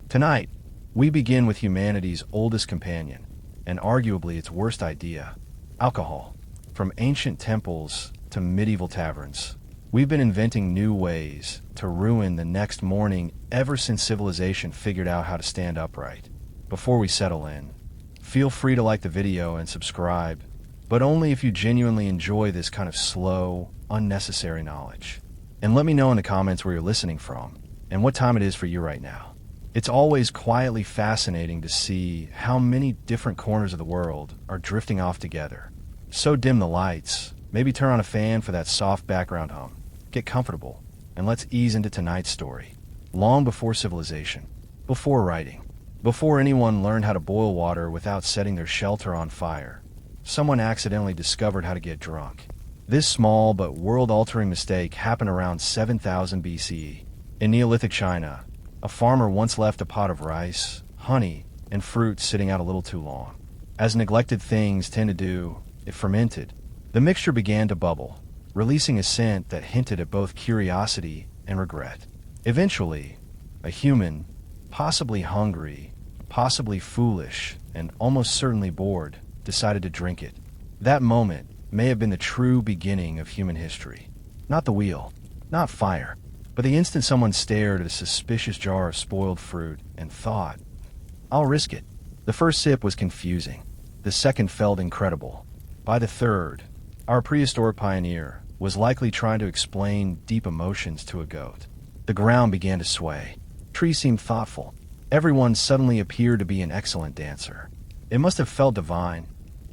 Tonight, we begin with humanity's oldest companion, and arguably its worst idea, alcohol. From ancient temples to medieval taverns, we've been inventing new ways to ruin the next morning ever since civilization figured out how to stand upright. Before we settle in, feel free to like the video and subscribe, but only if you genuinely enjoy this kind of slow, unnecessary knowledge. And let me know in the comments where you're listening from and what time it is for you right now. It's always quietly fascinating to see how many different corners of the world are drifting off together. So dim the lights, maybe turn on a fan for that soft background hum. Get comfortable, and let's ease into tonight's story. Long before civilization, before writing, before anyone learned how to boil water without setting their shelter on fire, someone accidentally discovered how to get drunk. This small but world-altering mistake happened around 7000 BCE. In Neolithic China, a farmer once left a pot of rice, honey, and fruit sitting out a little too long. As neglected things tend to do, it fermented. The mixture began to bubble, releasing a scent that hinted at both curiosity and regret. Eventually, a human, possibly hungry, possibly foolish, and almost certainly bored, decided to drink it. That moment may have been the true beginning of human history. Not the wheel, not fire, but the instant someone stared at a suspicious jar of spoiled fruit and thought, "I'll risk it." The first sip was confusing. The second felt incredible. By the third, our prehistoric pioneer was likely trying to explain deep emotions to a goat. The ground began to sway. Trees seemed thoughtful. Everyone suddenly appeared to be an excellent dancer. It must have felt divine.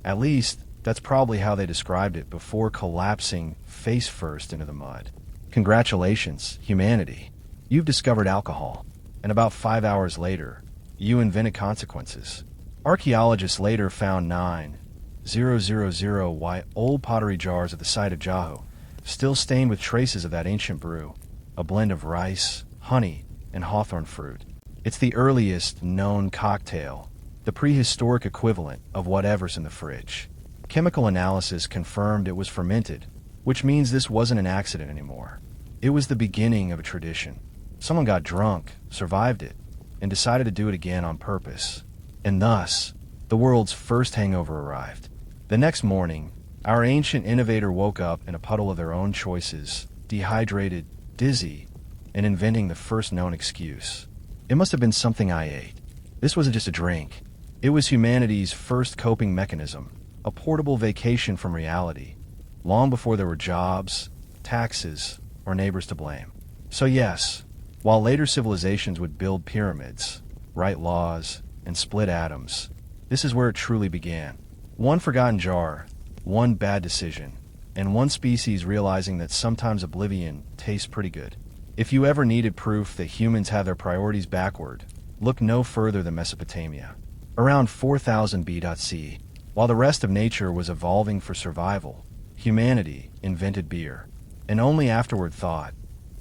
At least, that's probably how they described it before collapsing face first into the mud. Congratulations, humanity. You've discovered alcohol. And about 5 hours later, you invented consequences. Archaeologists later found 9,000 old pottery jars at the site of Jahu, still stained with traces of that ancient brew, a blend of rice, honey, and hawthorn fruit. It's the earliest known cocktail, the prehistoric equivalent of whatever's in the fridge. Chemical analysis confirmed it was fermented, which means this wasn't an accident anymore. It was the beginning of a tradition. Someone got drunk, survived it, and decided to do it again on purpose. And thus, the world's first hangover arrived. The next morning, our ancient innovator woke up in a puddle of their own choices, dehydrated, dizzy, and inventing the first known excuse. It must have been something I ate. This wasn't just a drink. It was humanity's first coping mechanism, a portable vacation from reality, long before there were jobs, taxes, or neighbors to blame. So yes, while later civilizations would build pyramids, write laws, and split atoms, this is where it truly began. One forgotten jar, one bad decision, and one species realizing that sometimes oblivion tastes pretty good. If you ever needed proof that humans have their priorities backward, look no further than Mesopotamia. Around 4000 BC, while the rest of nature was evolving for survival, humanity invented beer, and only afterward thought,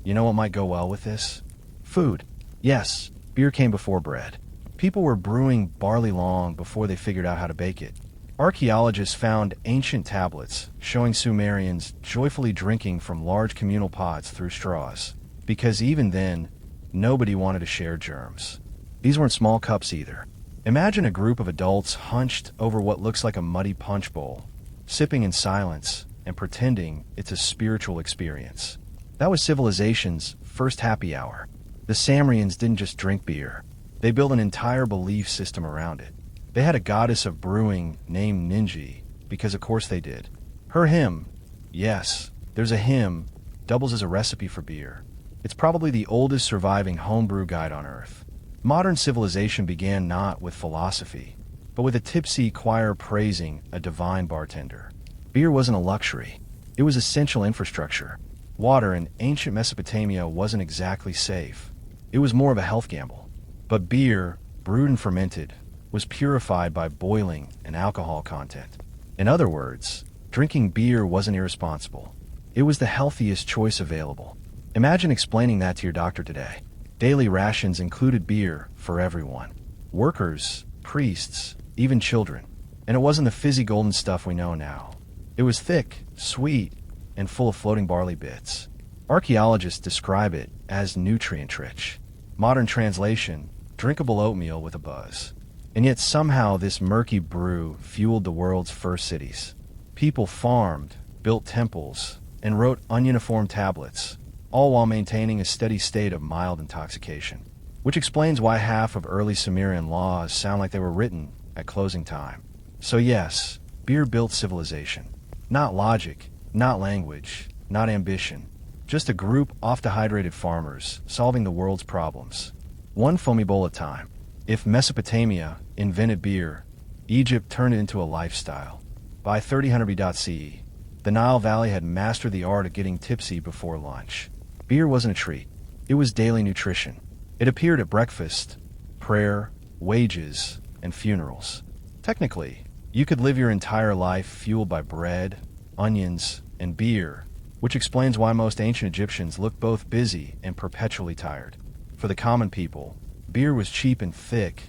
you know what might go well with this? Food. Yes, beer came before bread. People were brewing barley long before they figured out how to bake it. Archaeologists found ancient tablets showing Sumerians joyfully drinking from large communal pots through straws, because even then, nobody wanted to share germs. These weren't small cups either. Imagine a group of adults hunched over what looks like a muddy punch bowl, sipping in silence and pretending it's a spiritual experience. That was civilization's first happy hour. The Sumerians didn't just drink beer. They built an entire belief system around it. They had a goddess of brewing named Ninji, because of course they did. Her hymn, yes, there's a hymn, doubles as a recipe for beer. It's probably the oldest surviving homebrew guide on Earth. Modern civilization began not with philosophy, but with a tipsy choir praising a divine bartender. Beer wasn't a luxury. It was essential infrastructure. Water in ancient Mesopotamia wasn't exactly safe. It was more of a health gamble. But beer, brewed and fermented, was purified by boiling and alcohol content. In other words, drinking beer wasn't irresponsible. It was the healthiest choice available. Imagine explaining that to your doctor today. Daily rations included beer for everyone. Workers, priests, even children. And it wasn't the fizzy golden stuff we know now. It was thick, sweet, and full of floating barley bits. Archaeologists describe it as nutrient-rich. Modern translation, drinkable oatmeal with a buzz. And yet somehow this murky brew fueled the world's first cities. People farmed, built temples, and wrote ununiform tablets, all while maintaining a steady state of mild intoxication. Which explains why half of early Sumerian laws sound like they were written at closing time. So yes, beer built civilization. Not logic, not language, not ambition. Just a group of dehydrated farmers solving the world's problems, one foamy bowl at a time. If Mesopotamia invented beer, Egypt turned it into a lifestyle. By 3000 BCE, the Nile Valley had mastered the art of getting tipsy before lunch. Beer wasn't a treat. It was daily nutrition. It appeared at breakfast, prayer, wages, and funerals. Technically, you could live your entire life fueled by bread, onions, and beer, which explains why most ancient Egyptians looked both busy and perpetually tired. For the common people, beer was cheap and thick,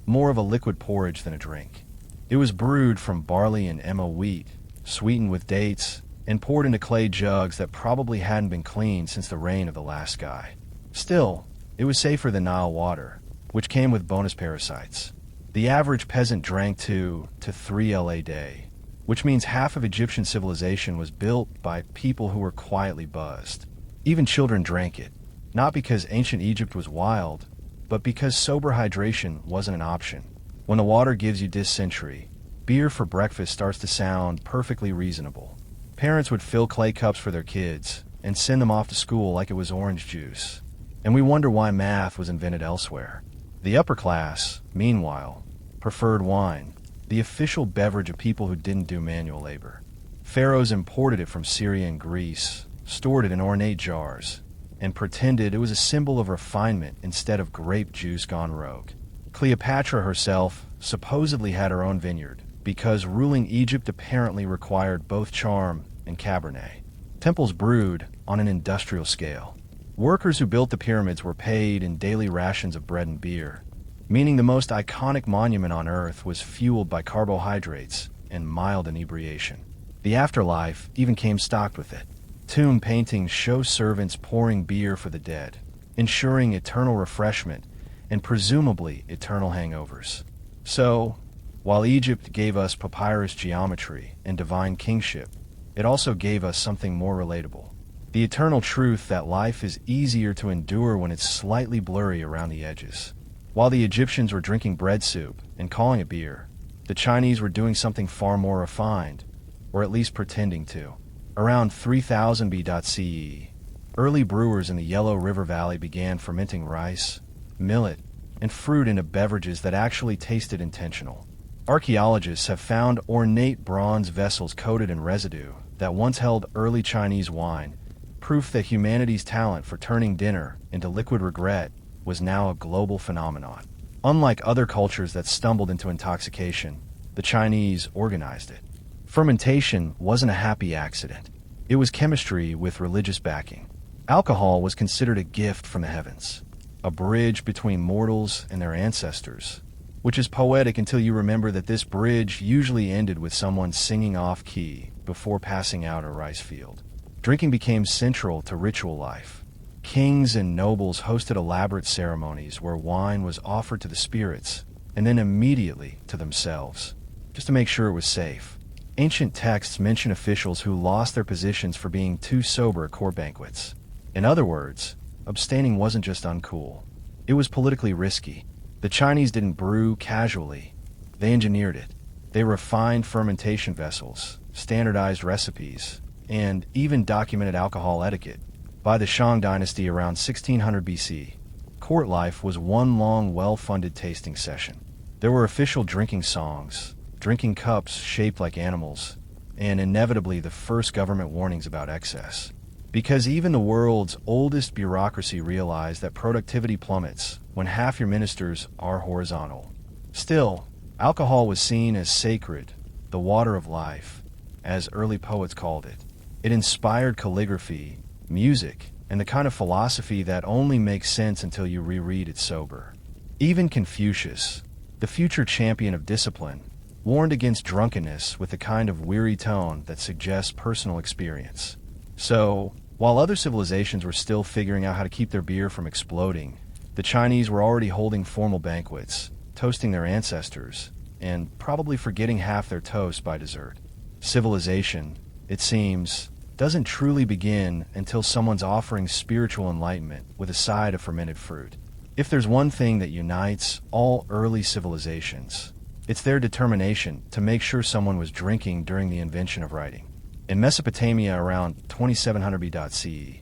more of a liquid porridge than a drink. It was brewed from barley and emma wheat, sweetened with dates, and poured into clay jugs that probably hadn't been cleaned since the reign of the last guy. Still, it was safer than Nile water, which came with bonus parasites. The average peasant drank 2 to 3 L a day, which means half of Egyptian civilization was built by people who were quietly buzzed. Even children drank it, not because ancient Egypt was wild, but because sober hydration wasn't an option. When the water gives you dysentery, beer for breakfast starts to sound perfectly reasonable. Parents would fill clay cups for their kids and send them off to school like it was orange juice. And we wonder why math was invented elsewhere. The upper class, meanwhile, preferred wine, the official beverage of people who didn't do manual labor. Pharaohs imported it from Syria and Greece, stored it in ornate jars, and pretended it was a symbol of refinement instead of grape juice gone rogue. Cleopatra herself supposedly had her own vineyard, because ruling Egypt apparently required both charm and Cabernet. Temples brewed on an industrial scale. Workers who built the pyramids were paid in daily rations of bread and beer, meaning the most iconic monument on Earth was fueled by carbohydrates and mild inebriation. The afterlife even came stocked with it. Tomb paintings show servants pouring beer for the dead, ensuring eternal refreshment and presumably eternal hangovers. So, while Egypt gave us papyrus geometry and divine kingship, it also gave us something more relatable. The eternal truth that life is easier to endure when it's slightly blurry around the edges. While the Egyptians were drinking bread soup and calling it beer, the Chinese were doing something far more refined, or at least pretending to. Around 3000 BCE, early brewers in the Yellow River Valley began fermenting rice, millet, and fruit into beverages that actually tasted intentional. Archaeologists have found ornate bronze vessels coated in residue that once held early Chinese wine, proof that humanity's talent for turning dinner into liquid regret was now a global phenomenon. Unlike other cultures that stumbled into intoxication, the Chinese organized it. Fermentation wasn't a happy accident. It was chemistry with religious backing. Alcohol was considered a gift from the heavens, a bridge between mortals and their ancestors, which is poetic until you remember that this bridge usually ended with someone singing off-key before passing out a rice field. Drinking became central to ritual life. Kings and nobles hosted elaborate ceremonies where wine was offered to the spirits and then immediately to themselves, just to make sure it was safe. Ancient texts mention officials who lost their positions for being too sober at court banquets. In other words, abstaining wasn't just uncool. It was politically risky. The Chinese didn't brew casually. They engineered it. They refined fermentation vessels, standardized recipes, and even documented alcohol etiquette. By the Shang dynasty around 1600 BC, court life was one long, well-funded tasting session. There were official drinking songs, drinking cups shaped like animals, and inevitably the first government warnings about excess. Because even the world's oldest bureaucracy realized that productivity plummets when half your ministers are horizontal. Still, alcohol was seen as sacred, the water of life, as early poets called it. It inspired calligraphy, music, and the kind of philosophy that only makes sense until you reread it sober. Even Confucius, the future champion of discipline, warned against drunkenness with the kind of weary tone that suggests personal experience. So, while other civilizations were still figuring out how to keep their beer from exploding, The Chinese were already holding formal banquets, toasting their ancestors, and probably forgetting half their toast by dessert. Civilization, it seems, doesn't truly begin until someone's offering spiritual enlightenment with a side of fermented fruit. If there's one thing that unites all early civilizations, it's their determination to make sure someone was drinking during the invention of writing. In Mesopotamia around 2700 BCE,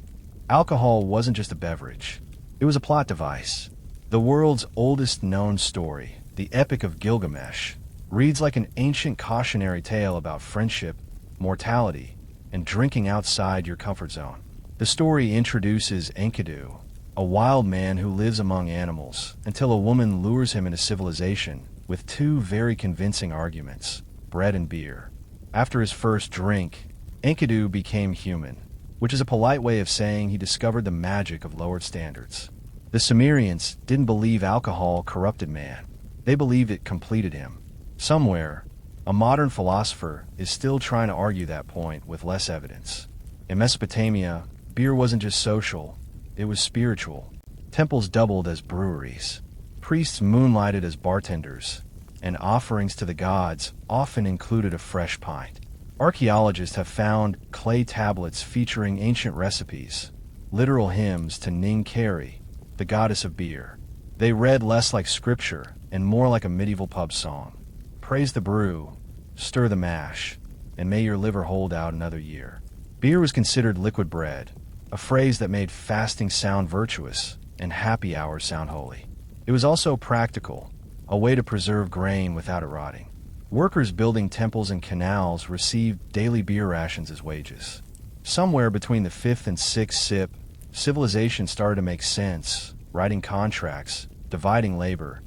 alcohol wasn't just a beverage. It was a plot device. The world's oldest known story, the Epic of Gilgamesh, reads like an ancient cautionary tale about friendship, mortality, and drinking outside your comfort zone. The story introduces Enkidu, a wild man who lives among animals, until a woman lures him into civilization with two very convincing arguments, bread and beer. After his first drink, Enkidu became human, which is a polite way of saying he discovered the magic of lowered standards. The Sumerians didn't believe alcohol corrupted man. They believed it completed him. Somewhere, a modern philosopher is still trying to argue that point with less evidence. In Mesopotamia, beer wasn't just social, it was spiritual. Temples doubled as breweries. Priests moonlighted as bartenders, and offerings to the gods often included a fresh pint. Archaeologists have found clay tablets featuring ancient recipes, literal hymns to Ning Keri, the goddess of beer. They read less like scripture and more like a medieval pub song. Praise the brew, stir the mash, and may your liver hold out another year. Beer was considered liquid bread, a phrase that made fasting sound virtuous and happy hours sound holy. It was also practical, a way to preserve grain without it rotting. Workers building temples and canals received daily beer rations as wages. Somewhere between the fifth and sixth sip, civilization started to make sense, writing contracts, dividing labor,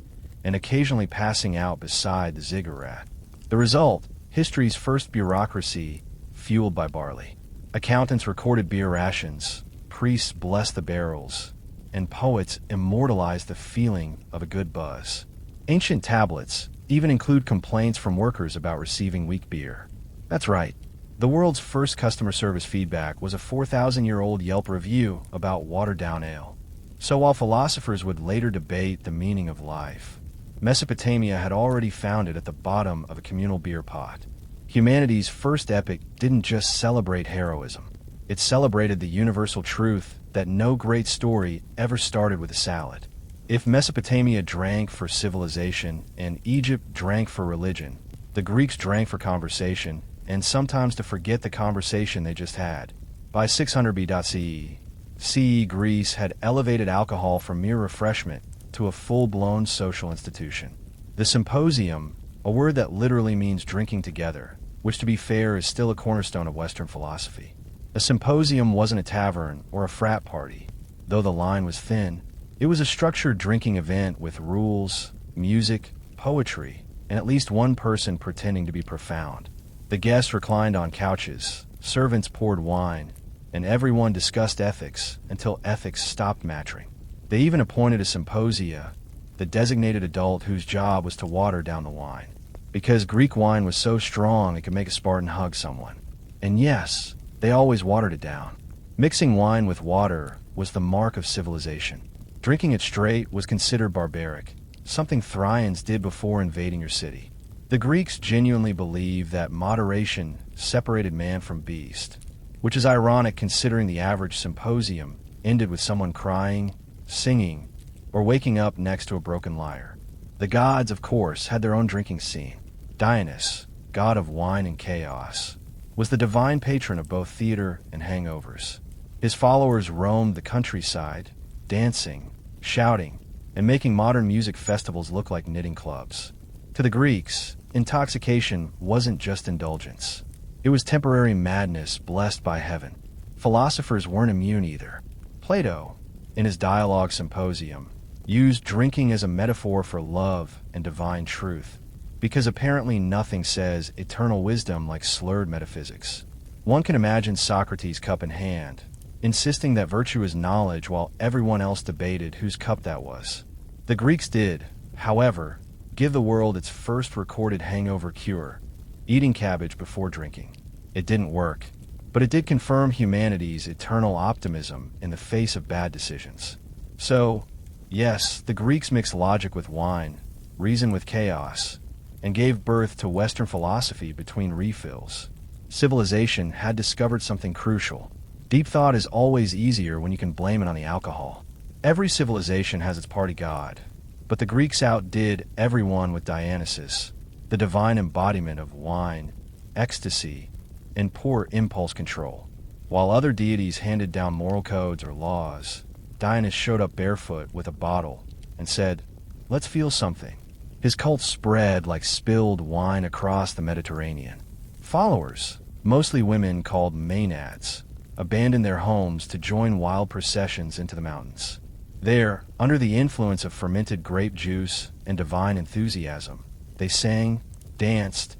and occasionally passing out beside the ziggurat. The result, history's first bureaucracy, fueled by barley. Accountants recorded beer rations, priests blessed the barrels, and poets immortalized the feeling of a good buzz. Ancient tablets even include complaints from workers about receiving weak beer. That's right. The world's first customer service feedback was a 4,000-year-old Yelp review about watered-down ale. So while philosophers would later debate the meaning of life, Mesopotamia had already found it at the bottom of a communal beer pot. Humanity's first epic didn't just celebrate heroism. It celebrated the universal truth that no great story ever started with a salad. If Mesopotamia drank for civilization and Egypt drank for religion, the Greeks drank for conversation, and sometimes to forget the conversation they just had. By 600 BCE, Greece had elevated alcohol from mere refreshment to a full-blown social institution. The symposium, a word that literally means drinking together, which to be fair is still a cornerstone of Western philosophy. A symposium wasn't a tavern or a frat party. Though the line was thin, it was a structured drinking event with rules, music, poetry, and at least one person pretending to be profound. The guests reclined on couches, servants poured wine, and everyone discussed ethics until ethics stopped mattering. They even appointed a symposia, the designated adult whose job was to water down the wine, because Greek wine was so strong it could make a Spartan hug someone. And yes, they always watered it down. Mixing wine with water was the mark of civilization. Drinking it straight was considered barbaric, something Thracians did before invading your city. The Greeks genuinely believed that moderation separated man from beast, which is ironic considering the average symposium ended with someone crying, singing, or waking up next to a broken lyre. The gods, of course, had their own drinking scene. Dionysus, god of wine and chaos, was the divine patron of both theater and hangovers. His followers roamed the countryside, dancing, shouting, and making modern music festivals look like knitting clubs. To the Greeks, intoxication wasn't just indulgence. It was temporary madness blessed by heaven. Philosophers weren't immune either. Plato, in his Dialogue Symposium, used drinking as a metaphor for love and divine truth, because apparently nothing says eternal wisdom like slurred metaphysics. One can imagine Socrates' cup in hand, insisting that virtue is knowledge while everyone else debated whose cup that was. The Greeks did, however, give the world its first recorded hangover cure, eating cabbage before drinking. It didn't work, but it did confirm humanity's eternal optimism in the face of bad decisions. So, Yes, the Greeks mixed logic with wine, reason with chaos, and gave birth to Western philosophy between refills. Civilization had discovered something crucial. Deep thought is always easier when you can blame it on the alcohol. Every civilization has its party god, but the Greeks outdid everyone with Dionysus, the divine embodiment of wine, ecstasy, and poor impulse control. While other deities handed down moral codes or laws, Dionysus showed up barefoot with a bottle and said, "Let's feel something." His cult spread like spilled wine across the Mediterranean. Followers, mostly women called maenads, abandoned their homes to join wild processions into the mountains. There, under the influence of fermented grape juice and divine enthusiasm, they sang, danced,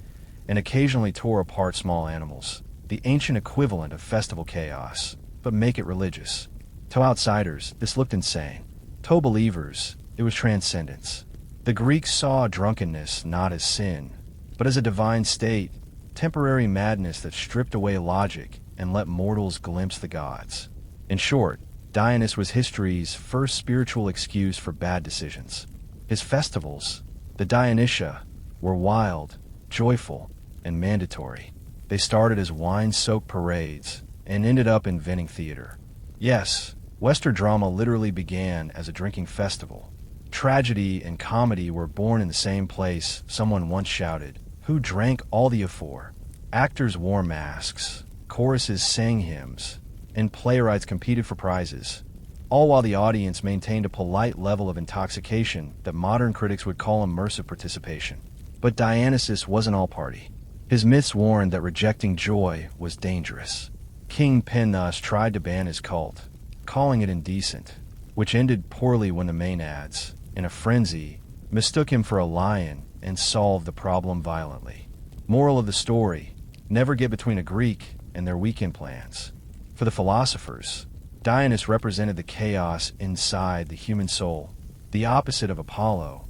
and occasionally tore apart small animals, the ancient equivalent of festival chaos, but make it religious. To outsiders, this looked insane. To believers, it was transcendence. The Greeks saw drunkenness not as sin, but as a divine state, temporary madness that stripped away logic and let mortals glimpse the gods. In short, Dionysus was history's first spiritual excuse for bad decisions. His festivals, the Dionysia, were wild, joyful, and mandatory. They started as wine-soaked parades and ended up inventing theater. Yes, Western drama literally began as a drinking festival. Tragedy and comedy were born in the same place. Someone once shouted, "Who drank all the afore?" Actors wore masks, choruses sang hymns, and playwrights competed for prizes, all while the audience maintained a polite level of intoxication that modern critics would call immersive participation. But Dionysus wasn't all party. His myths warned that rejecting joy was dangerous. King Pentheus tried to ban his cult, calling it indecent, which ended poorly when the maenads, in a frenzy, mistook him for a lion and solved the problem violently. Moral of the story: never get between a Greek and their weekend plans. For the philosophers, Dionysus represented the chaos inside the human soul, the opposite of Apollo,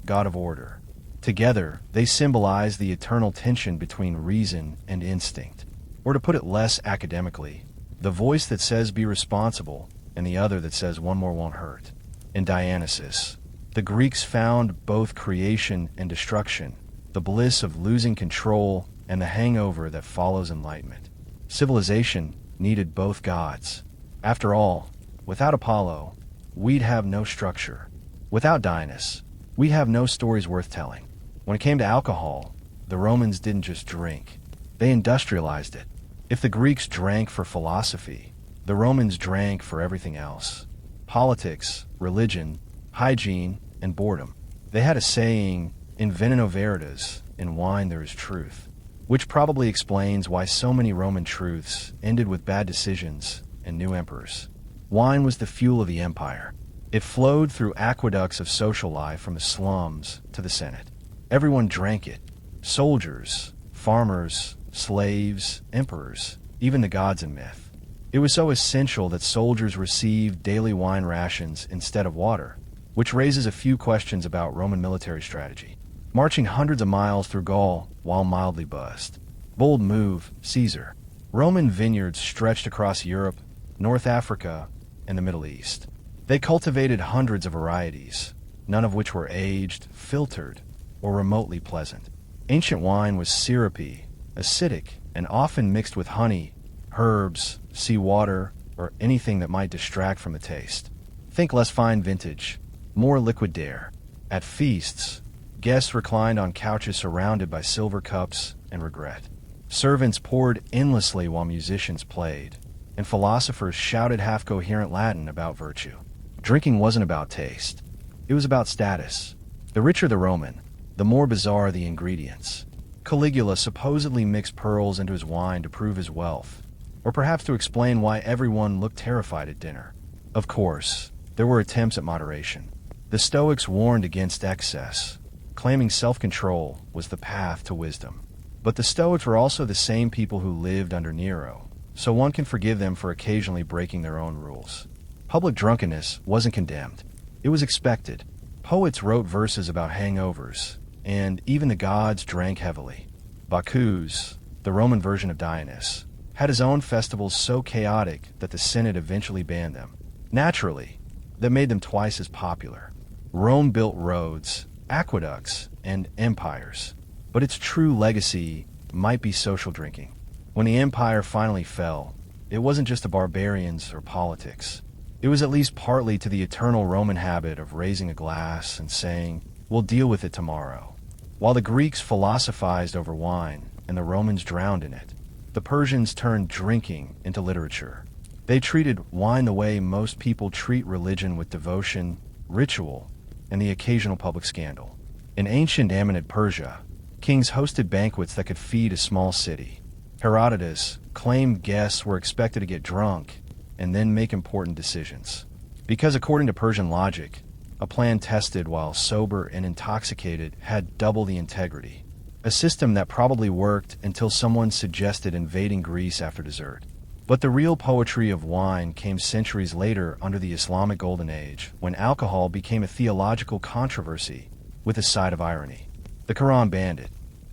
god of order. Together, they symbolize the eternal tension between reason and instinct. Or to put it less academically, the voice that says be responsible and the other that says one more won't hurt. In Dionysus, the Greeks found both creation and destruction, the bliss of losing control and the hangover that follows enlightenment. Civilization needed both gods. After all, without Apollo, we'd have no structure. Without Dionysus, we'd have no stories worth telling. When it came to alcohol, the Romans didn't just drink. They industrialized it. If the Greeks drank for philosophy, the Romans drank for everything else. Politics, religion, hygiene, and boredom. They had a saying, "In veneno veritas," in wine there is truth, which probably explains why so many Roman truths ended with bad decisions and new emperors. Wine was the fuel of the empire. It flowed through aqueducts of social life from the slums to the Senate. Everyone drank it. Soldiers, farmers, slaves, emperors, even the gods in myth. It was so essential that soldiers received daily wine rations instead of water, which raises a few questions about Roman military strategy. Marching hundreds of miles through Gaul while mildly buzzed. Bold move, Caesar. Roman vineyards stretched across Europe, North Africa, and the Middle East. They cultivated hundreds of varieties, none of which were aged, filtered, or remotely pleasant. Ancient wine was syrupy, acidic, and often mixed with honey, herbs, seawater, or anything that might distract from the taste. Think less fine vintage, more liquid dare. At feasts, guests reclined on couches surrounded by silver cups and regret. Servants poured endlessly while musicians played, and philosophers shouted half-coherent Latin about virtue. Drinking wasn't about taste. It was about status. The richer the Roman, the more bizarre the ingredients. Caligula supposedly mixed pearls into his wine to prove his wealth, or perhaps to explain why everyone looked terrified at dinner. Of course, there were attempts at moderation. The Stoics warned against excess, claiming self-control was the path to wisdom. But the Stoics were also the same people who lived under Nero, so one can forgive them for occasionally breaking their own rules. Public drunkenness wasn't condemned. It was expected. Poets wrote verses about hangovers, and even the gods drank heavily. Bacchus, the Roman version of Dionysus, had his own festivals so chaotic that the Senate eventually banned them. Naturally, that made them twice as popular. Rome built roads, aqueducts, and empires, but its true legacy might be social drinking. When the empire finally fell, it wasn't just the barbarians or politics. It was at least partly to the eternal Roman habit of raising a glass and saying, "We'll deal with it tomorrow." While the Greeks philosophized over wine and the Romans drowned in it, the Persians turned drinking into literature. They treated wine the way most people treat religion, with devotion, ritual, and the occasional public scandal. In ancient Amanid Persia, kings hosted banquets that could feed a small city. Herodotus claimed guests were expected to get drunk and then make important decisions. Because according to Persian logic, a plan tested while sober and intoxicated had double the integrity. A system that probably worked until someone suggested invading Greece after dessert. But the real poetry of wine came centuries later under the Islamic Golden Age, when alcohol became a theological controversy with a side of irony. The Quran banned it,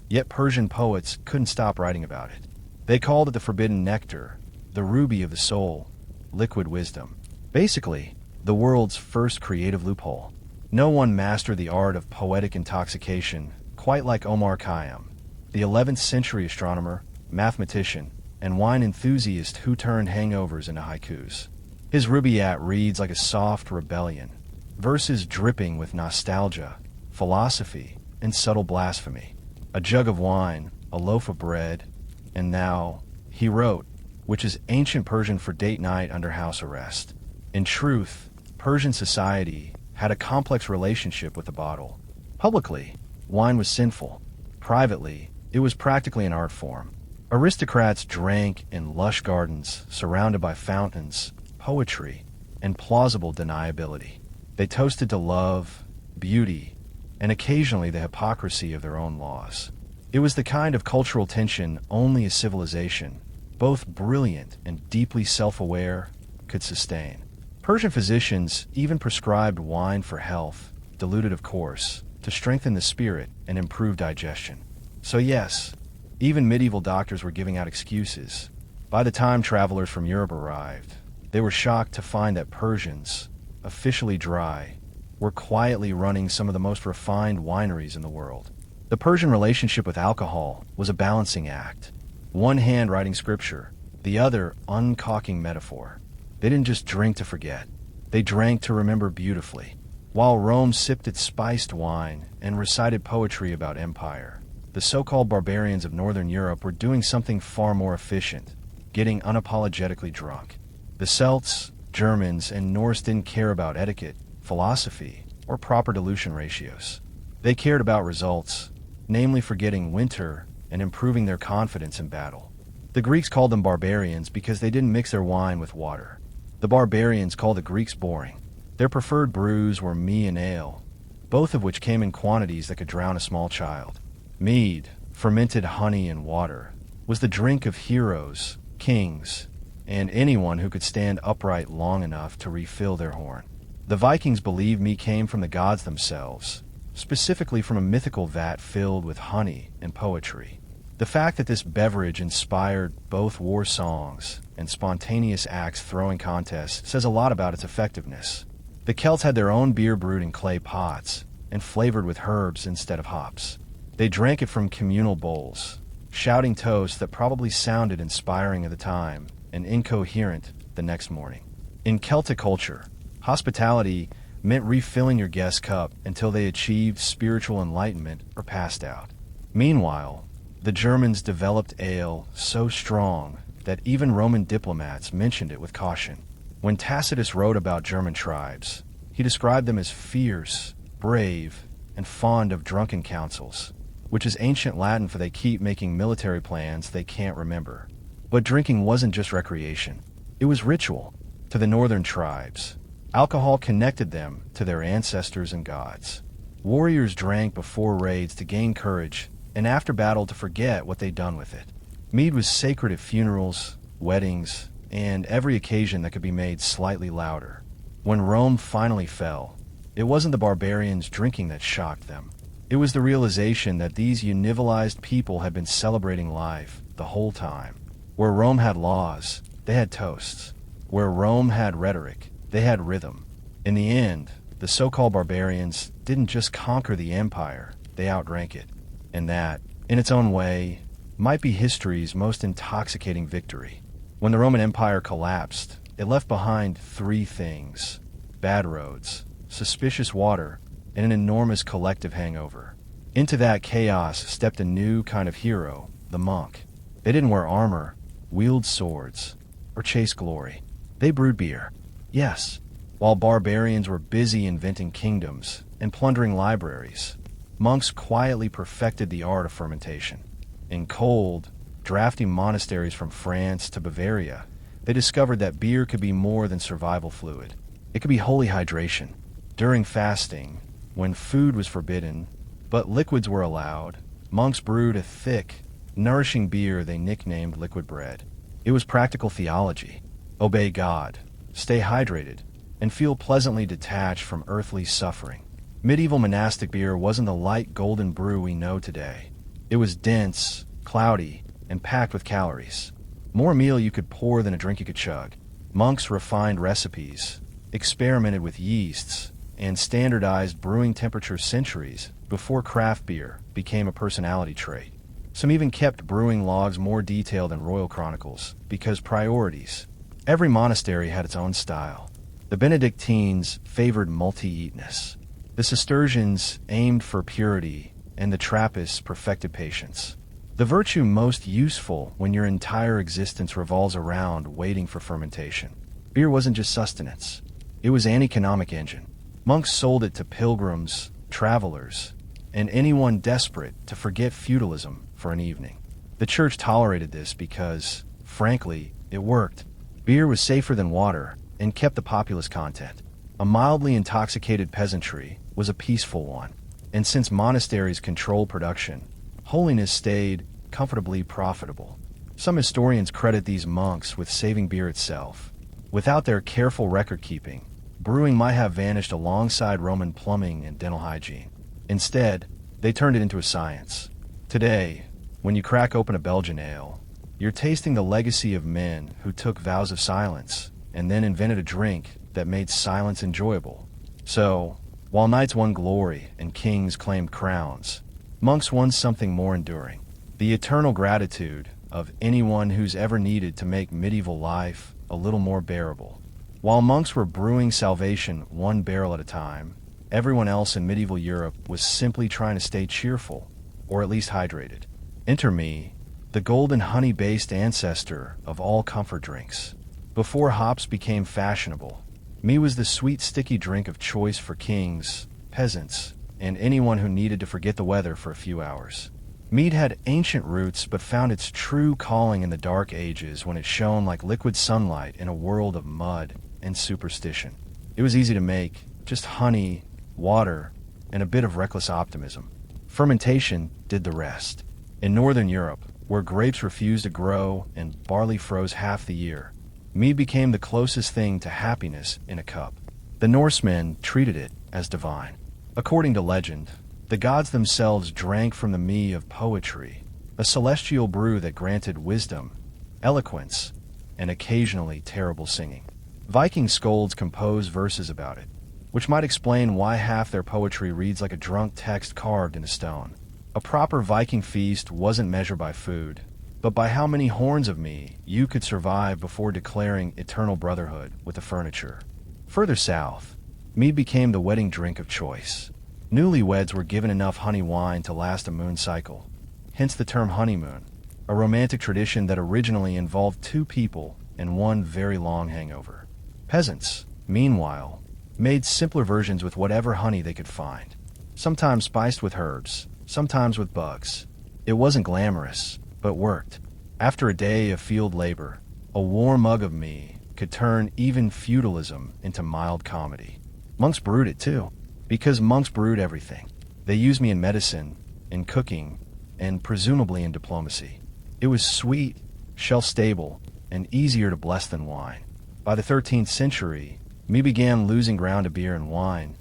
yet Persian poets couldn't stop writing about it. They called it the forbidden nectar, the ruby of the soul, liquid wisdom. Basically, the world's first creative loophole. No one mastered the art of poetic intoxication quite like Omar Khayyam, the 11th century astronomer, mathematician, and wine enthusiast who turned hangovers into haikus. His rubaiyat reads like a soft rebellion, verses dripping with nostalgia, philosophy, and subtle blasphemy. A jug of wine, a loaf of bread, and now, he wrote, which is ancient Persian for date night under house arrest. In truth, Persian society had a complex relationship with the bottle. Publicly, wine was sinful. Privately, it was practically an art form. Aristocrats drank in lush gardens surrounded by fountains, poetry, and plausible deniability. They toasted to love, beauty, and occasionally the hypocrisy of their own laws. It was the kind of cultural tension only a civilization, both brilliant and deeply self-aware, could sustain. Persian physicians even prescribed wine for health, diluted of course, to strengthen the spirit and improve digestion. So yes, even medieval doctors were giving out excuses. By the time travelers from Europe arrived, they were shocked to find that Persians, officially dry, were quietly running some of the most refined wineries in the world. The Persian relationship with alcohol was a balancing act. One hand writing scripture, the other uncaulking metaphor. They didn't just drink to forget. They drank to remember beautifully. While Rome sipped its spiced wine and recited poetry about empire, the so-called barbarians of Northern Europe were doing something far more efficient, getting unapologetically drunk. The Celts, Germans, and Norse didn't care about etiquette, philosophy, or proper dilution ratios. They cared about results, namely forgetting winter and improving their confidence in battle. The Greeks called them barbarians because they didn't mix their wine with water. The barbarians called the Greeks boring. Their preferred brews were mead and ale, both of which came in quantities that could drown a small child. Mead, fermented honey and water, was the drink of heroes, kings, and anyone who could stand upright long enough to refill their horn. The Vikings believed mead came from the gods themselves, specifically from a mythical vat filled with honey and poetry. The fact that this beverage inspired both war songs and spontaneous axe throwing contests says a lot about its effectiveness. The Celts had their own beer brewed in clay pots and flavored with herbs instead of hops. They drank it from communal bowls, shouting toasts that probably sounded inspiring at the time and incoherent the next morning. In Celtic culture, hospitality meant refilling your guest's cup until they achieved spiritual enlightenment or passed out. Meanwhile, the Germans developed ale so strong that even Roman diplomats mentioned it with caution. When Tacitus wrote about German tribes, he described them as fierce, brave, and fond of drunken councils, which is ancient Latin for they keep making military plans they can't remember. But drinking wasn't just recreation. It was ritual. To the northern tribes, alcohol connected them to their ancestors and gods. Warriors drank before raids to gain courage, and after battle to forget what they'd done with it. Mead was sacred at funerals, weddings, and every occasion that could be made slightly louder. When Rome finally fell, it wasn't the barbarians drinking that shocked them. It was the realization that these univilized people had been celebrating life the whole time. Where Rome had laws, they had toasts. Where Rome had rhetoric, they had rhythm. In the end, the so-called barbarians didn't just conquer the empire, they outdrank it. And that, in its own way, might be history's most intoxicating victory. When the Roman Empire collapsed, it left behind three things: bad roads, suspicious water, and an enormous collective hangover. Into that chaos stepped a new kind of hero, the monk. They didn't wear armor, wield swords, or chase glory. They brewed beer. Yes, while barbarians were busy inventing kingdoms and plundering libraries, monks quietly perfected the art of fermentation. In cold, drafty monasteries from France to Bavaria, they discovered that beer could be more than survival fluid. It could be holy hydration. During fasting, when food was forbidden, but liquids were allowed, monks brewed a thick, nourishing beer they nicknamed liquid bread. It was practical theology. Obey God, stay hydrated, and feel pleasantly detached from earthly suffering. Medieval monastic beer wasn't the light golden brew we know today. It was dense, cloudy, and packed with calories. More meal you could pour than a drink you could chug. Monks refined recipes, experimented with yeasts, and standardized brewing temperatures centuries before craft beer became a personality trait. Some even kept brewing logs more detailed than royal chronicles, because priorities. Every monastery had its own style. The Benedictines favored multi-eatness. The Cistercians aimed for purity, and the Trappists perfected patience. The virtue most useful when your entire existence revolves around waiting for fermentation. Beer wasn't just sustenance. It was an economic engine. Monks sold it to pilgrims, travelers, and anyone desperate to forget feudalism for an evening. The church tolerated this because, frankly, it worked. Beer was safer than water and kept the populace content. A mildly intoxicated peasantry was a peaceful one. And since monasteries controlled production, holiness stayed comfortably profitable. Some historians credit these monks with saving beer itself. Without their careful record-keeping, brewing might have vanished alongside Roman plumbing and dental hygiene. Instead, they turned it into a science. Today, when you crack open a Belgian ale, you're tasting the legacy of men who took vows of silence and then invented a drink that made silence enjoyable. So, while knights won glory and kings claimed crowns, monks won something more enduring: the eternal gratitude of anyone who's ever needed to make medieval life a little more bearable. While monks were brewing salvation one barrel at a time, everyone else in medieval Europe was simply trying to stay cheerful, or at least hydrated. Enter me, the golden honey-based ancestor of all comfort drinks. Before hops became fashionable, me was the sweet, sticky drink of choice for kings, peasants, and anyone who needed to forget the weather for a few hours. Mead had ancient roots but found its true calling in the Dark Ages when it shone like liquid sunlight in a world of mud and superstition. It was easy to make, just honey, water, and a bit of reckless optimism. Fermentation did the rest. In Northern Europe, where grapes refused to grow and barley froze half the year, mead became the closest thing to happiness in a cup. The Norsemen treated it as divine. According to legend, the gods themselves drank from the me of poetry, a celestial brew that granted wisdom, eloquence, and occasionally terrible singing. Viking scolds composed verses about it, which might explain why half their poetry reads like a drunk text carved in a stone. A proper Viking feast wasn't measured by food, but by how many horns of me you could survive before declaring eternal brotherhood with the furniture. Further south, mead became the wedding drink of choice. Newlyweds were given enough honey wine to last a moon cycle, hence the term honeymoon, a romantic tradition that originally involved two people and one very long hangover. Peasants, meanwhile, made simpler versions with whatever honey they could find, sometimes spiced with herbs, sometimes with bugs. It wasn't glamorous, but worked. After a day of field labor, a warm mug of me could turn even feudalism into mild comedy. Monks brewed it too, because monks brewed everything. They used me in medicine, in cooking, and presumably in diplomacy. It was sweet, shelf-stable, and easier to bless than wine. By the 13th century, me began losing ground to beer and wine,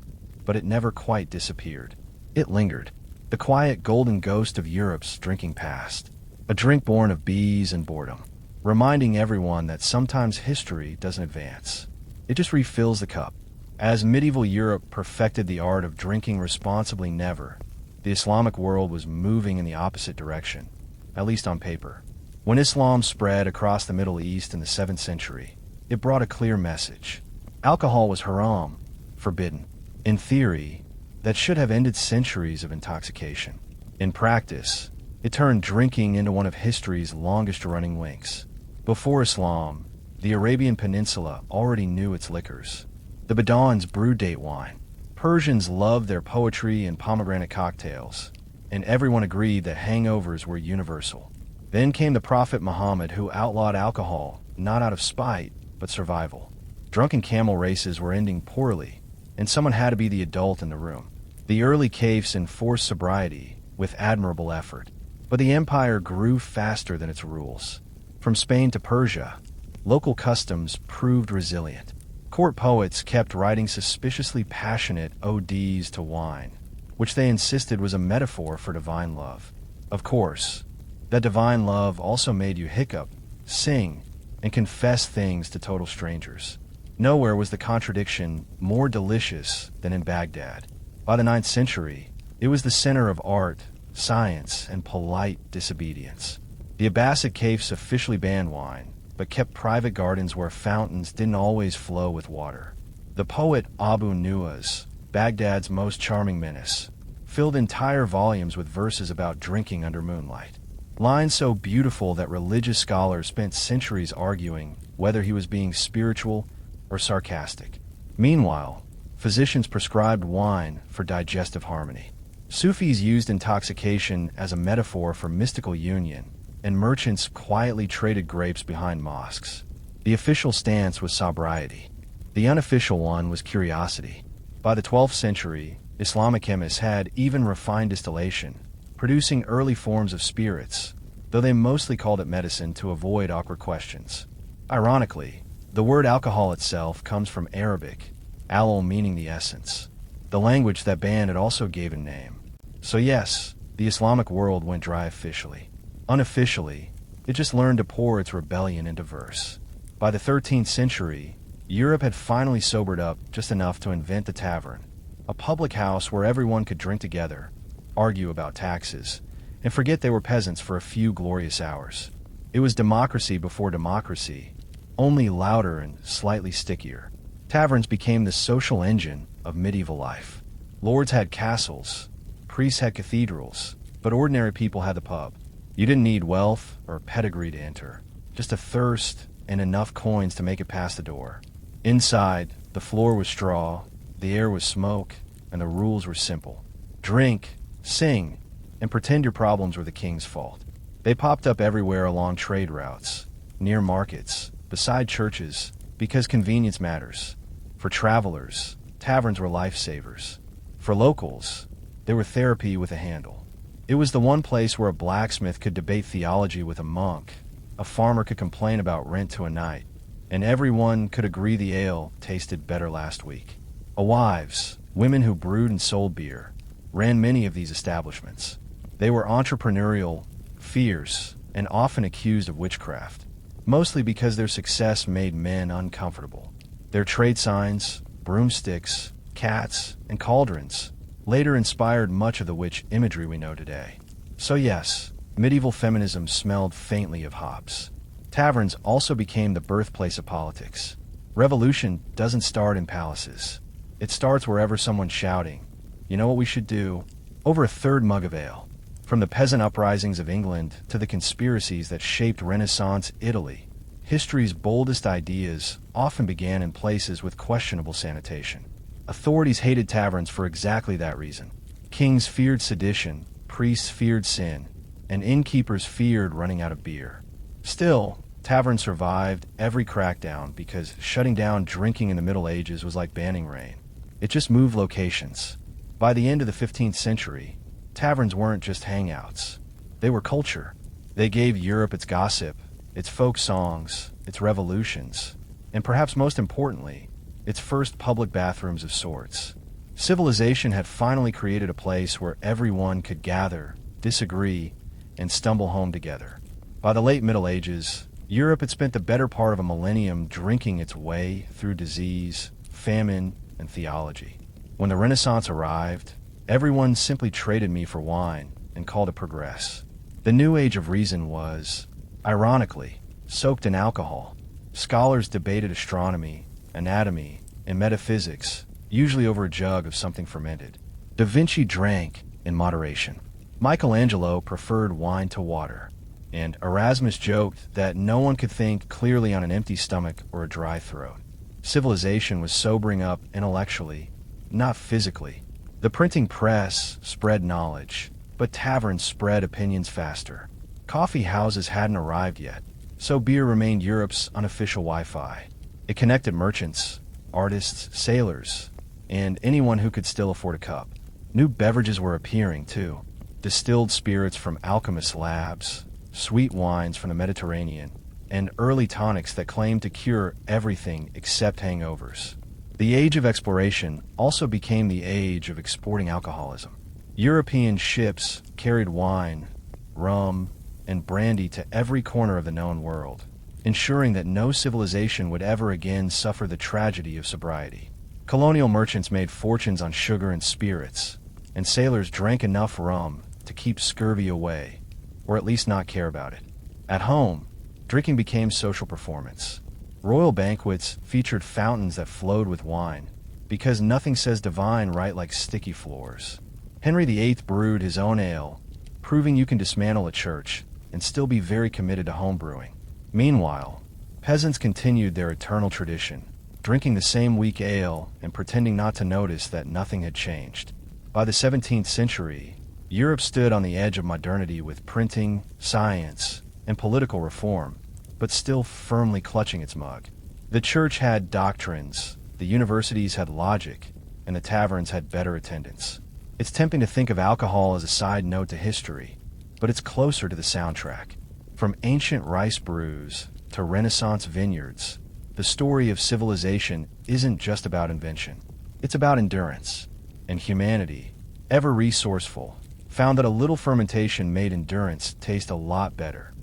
but it never quite disappeared. It lingered, the quiet golden ghost of Europe's drinking past, a drink born of bees and boredom, reminding everyone that sometimes history doesn't advance. It just refills the cup. As medieval Europe perfected the art of drinking responsibly, the Islamic world was moving in the opposite direction, at least on paper. When Islam spread across the Middle East in the 7th century, it brought a clear message. Alcohol was haram, forbidden. In theory, that should have ended centuries of intoxication. In practice, it turned drinking into one of history's longest-running links. Before Islam, the Arabian Peninsula already knew its liquors. The Bedouins brewed date wine. Persians loved their poetry and pomegranate cocktails, and everyone agreed that hangovers were universal. Then came the Prophet Muhammad, who outlawed alcohol, not out of spite, but survival. Drunken camel races were ending poorly, and someone had to be the adult in the room. The early caliphs enforced sobriety with admirable effort, but the empire grew faster than its rules. From Spain to Persia, local customs proved resilient. Court poets kept writing suspiciously passionate odes to wine, which they insisted was a metaphor for divine love. Of course, that divine love also made you hiccup, sing, and confess things to total strangers. Nowhere was the contradiction more delicious than in Baghdad. By the 9th century, it was the center of art, science, and polite disobedience. The Abbasid caliphs officially banned wine, but kept private gardens where fountains didn't always flow with water. The poet Abu Nuwas, Baghdad's most charming menace, filled entire volumes with verses about drinking under moonlight. Lines so beautiful that religious scholars spent centuries arguing whether he was being spiritual or sarcastic. Meanwhile, physicians prescribed wine for digestive harmony. Sufis used intoxication as a metaphor for mystical union, and merchants quietly traded grapes behind mosques. The official stance was sobriety. The unofficial one was curiosity. By the 12th century, Islamic chemists had even refined distillation, producing early forms of spirits, though they mostly called it medicine to avoid awkward questions. Ironically, the word alcohol itself comes from Arabic, alol meaning the essence, the language that banned it also gave a name. So yes, the Islamic world went dry officially. Unofficially, it just learned to pour its rebellion into verse. By the 13th century, Europe had finally sobered up just enough to invent the tavern, a public house where everyone could drink together, argue about taxes, and forget they were peasants for a few glorious hours. It was democracy before democracy, only louder and slightly stickier. Taverns became the social engine of medieval life. Lords had castles, priests had cathedrals, but ordinary people had the pub. You didn't need wealth or pedigree to enter, just a thirst and enough coins to make it past the door. Inside, the floor was straw, the air was smoke, and the rules were simple. Drink, sing, and pretend your problems were the king's fault. They popped up everywhere along trade routes, near markets, beside churches, because convenience matters. For travelers, taverns were lifesavers. For locals, they were therapy with a handle. It was the one place where a blacksmith could debate theology with a monk, a farmer could complain about rent to a knight, and everyone could agree the ale tasted better last week. Wives, women who brewed and sold beer, ran many of these establishments. They were entrepreneurial, fierce, and often accused of witchcraft, mostly because their success made men uncomfortable. Their trade signs, broomsticks, cats, and cauldrons later inspired much of the witch imagery we know today. So yes, medieval feminism smelled faintly of hops. Taverns also became the birthplace of politics. Revolution doesn't start in palaces. It starts wherever someone's shouting, "You know what we should do?" over a third mug of ale. From the peasant uprisings of England to the conspiracies that shaped Renaissance Italy, history's boldest ideas often began in places with questionable sanitation. Authorities hated taverns for exactly that reason. Kings feared sedition, priests feared sin, and innkeepers feared running out of beer. Still, taverns survived every crackdown because shutting down drinking in the Middle Ages was like banning rain. It just moved locations. By the end of the 15th century, taverns weren't just hangouts. They were culture. They gave Europe its gossip, its folk songs, its revolutions, and perhaps most importantly, its first public bathrooms of sorts. Civilization had finally created a place where everyone could gather, disagree, and stumble home together. By the late Middle Ages, Europe had spent the better part of a millennium drinking its way through disease, famine, and theology. When the Renaissance arrived, everyone simply traded me for wine and called it progress. The new age of reason was, ironically, soaked in alcohol. Scholars debated astronomy, anatomy, and metaphysics, usually over a jug of something fermented. Da Vinci drank in moderation. Michelangelo preferred wine to water, and Erasmus joked that no one could think clearly on an empty stomach or a dry throat. Civilization was sobering up intellectually, not physically. The printing press spread knowledge, but taverns spread opinions faster. Coffee houses hadn't arrived yet, so beer remained Europe's unofficial Wi-Fi. It connected merchants, artists, sailors, and anyone who could still afford a cup. New beverages were appearing, too. Distilled spirits from alchemists' labs, sweet wines from the Mediterranean, and early tonics that claimed to cure everything except hangovers. The age of exploration also became the age of exporting alcoholism. European ships carried wine, rum, and brandy to every corner of the known world, ensuring that no civilization would ever again suffer the tragedy of sobriety. Colonial merchants made fortunes on sugar and spirits, and sailors drank enough rum to keep scurvy away, or at least not care about it. At home, drinking became social performance. Royal banquets featured fountains that flowed with wine, because nothing says divine right like sticky floors. Henry VIII brewed his own ale, proving you can dismantle a church and still be very committed to home brewing. Meanwhile, peasants continued their eternal tradition, drinking the same weak ale and pretending not to notice that nothing had changed. By the 17th century, Europe stood on the edge of modernity with printing, science, and political reform, but still firmly clutching its mug. The church had doctrines, the universities had logic, and the taverns had better attendance. It's tempting to think of alcohol as a side note to history, but it's closer to the soundtrack. From ancient rice brews to Renaissance vineyards, the story of civilization isn't just about invention. It's about endurance. And humanity, ever resourceful, found that a little fermentation made endurance taste a lot better.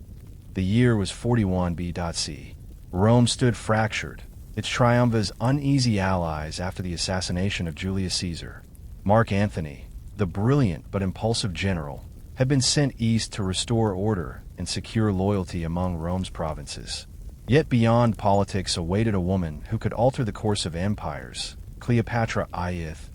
The year was 41 BC. Rome stood fractured, its triumvirs uneasy allies after the assassination of Julius Caesar. Mark Antony, the brilliant but impulsive general, had been sent east to restore order and secure loyalty among Rome's provinces. Yet beyond politics awaited a woman who could alter the course of empires, Cleopatra Ieth,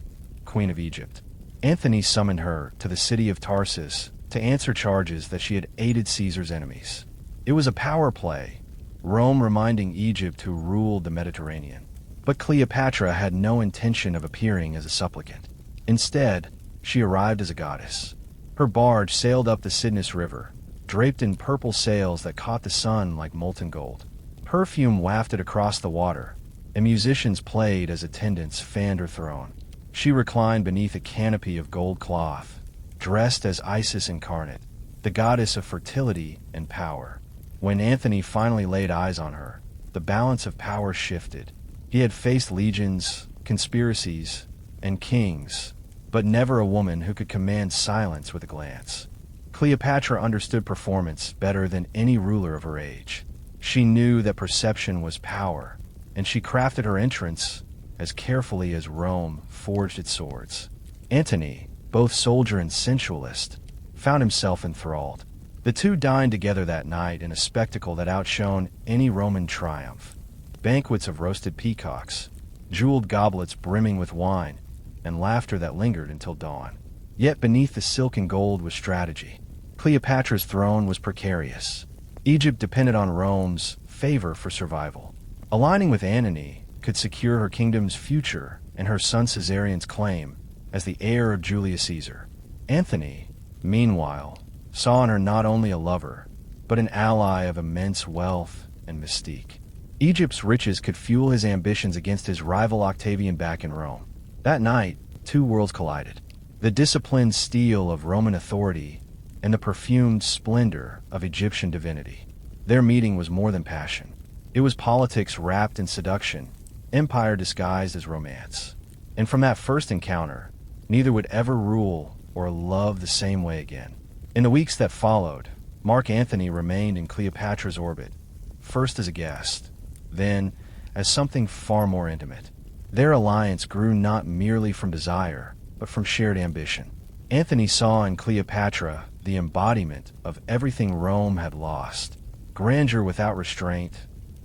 Queen of Egypt. Antony summoned her to the city of Tarsus to answer charges that she had aided Caesar's enemies. It was a power play, Rome reminding Egypt who ruled the Mediterranean. But Cleopatra had no intention of appearing as a supplicant. Instead, she arrived as a goddess. Her barge sailed up the Cydnus River, draped in purple sails that caught the sun like molten gold. Perfume wafted across the water, and musicians played as attendants fanned her throne. She reclined beneath a canopy of gold cloth, dressed as Isis incarnate, the goddess of fertility and power. When Antony finally laid eyes on her, the balance of power shifted. He had faced legions, conspiracies, and kings, but never a woman who could command silence with a glance. Cleopatra understood performance better than any ruler of her age. She knew that perception was power, and she crafted her entrance as carefully as Rome forged its swords. Antony, both soldier and sensualist, found himself enthralled. The two dined together that night in a spectacle that outshone any Roman triumph. Banquets of roasted peacocks, jeweled goblets brimming with wine, and laughter that lingered until dawn. Yet beneath the silk and gold was strategy. Cleopatra's throne was precarious. Egypt depended on Rome's favor for survival. Aligning with Antony could secure her kingdom's future and her son Caesarion's claim as the heir of Julius Caesar. Antony, meanwhile, saw in her not only a lover, but an ally of immense wealth and mystique. Egypt's riches could fuel his ambitions against his rival Octavian back in Rome. That night, two worlds collided. The disciplined steel of Roman authority and the perfumed splendor of Egyptian divinity. Their meeting was more than passion. It was politics wrapped in seduction, empire disguised as romance. And from that first encounter, neither would ever rule or love the same way again. In the weeks that followed, Mark Antony remained in Cleopatra's orbit, first as a guest, then as something far more intimate. Their alliance grew not merely from desire, but from shared ambition. Antony saw in Cleopatra the embodiment of everything Rome had lost: grandeur without restraint,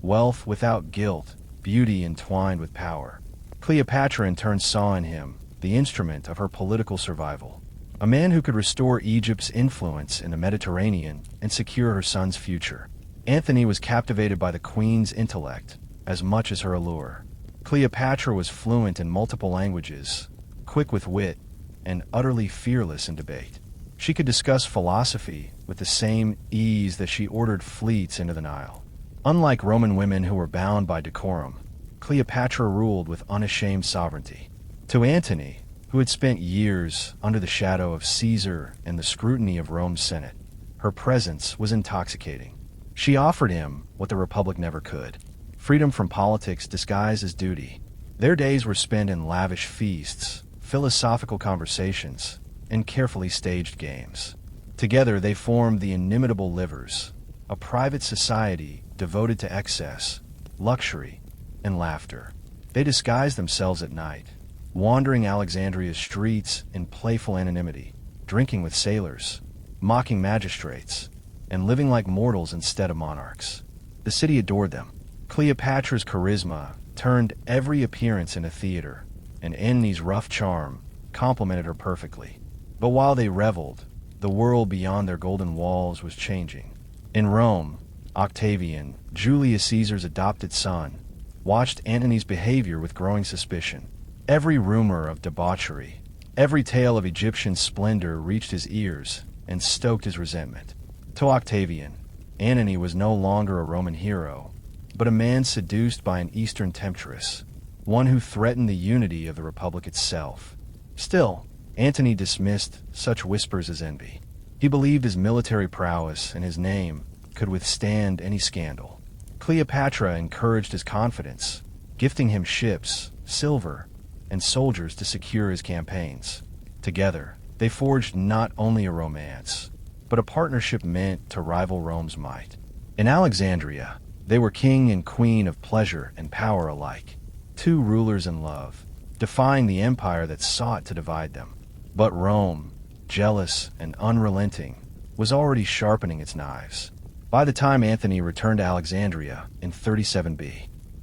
wealth without guilt, beauty entwined with power. Cleopatra in turn saw in him the instrument of her political survival, a man who could restore Egypt's influence in the Mediterranean and secure her son's future. Antony was captivated by the queen's intellect as much as her allure. Cleopatra was fluent in multiple languages, quick with wit, and utterly fearless in debate. She could discuss philosophy with the same ease that she ordered fleets into the Nile. Unlike Roman women who were bound by decorum, Cleopatra ruled with unashamed sovereignty. To Antony, who had spent years under the shadow of Caesar and the scrutiny of Rome's Senate, her presence was intoxicating. She offered him what the Republic never could: freedom from politics disguised as duty. Their days were spent in lavish feasts, philosophical conversations, and carefully staged games. Together they formed the inimitable Livers, a private society devoted to excess, luxury, and laughter. They disguised themselves at night, wandering Alexandria's streets in playful anonymity, drinking with sailors, mocking magistrates, and living like mortals instead of monarchs. The city adored them. Cleopatra's charisma turned every appearance into theater, and Antony's rough charm complemented her perfectly. But while they reveled, the world beyond their golden walls was changing. In Rome, Octavian, Julius Caesar's adopted son, watched Antony's behavior with growing suspicion. Every rumor of debauchery, every tale of Egyptian splendor reached his ears and stoked his resentment. To Octavian, Antony was no longer a Roman hero, but a man seduced by an Eastern temptress, one who threatened the unity of the Republic itself. Still, Antony dismissed such whispers as envy. He believed his military prowess and his name could withstand any scandal. Cleopatra encouraged his confidence, gifting him ships, silver, and soldiers to secure his campaigns. Together, they forged not only a romance, but a partnership meant to rival Rome's might. In Alexandria, they were king and queen of pleasure and power alike, two rulers in love, defying the empire that sought to divide them. But Rome, jealous and unrelenting, was already sharpening its knives. By the time Antony returned to Alexandria in 37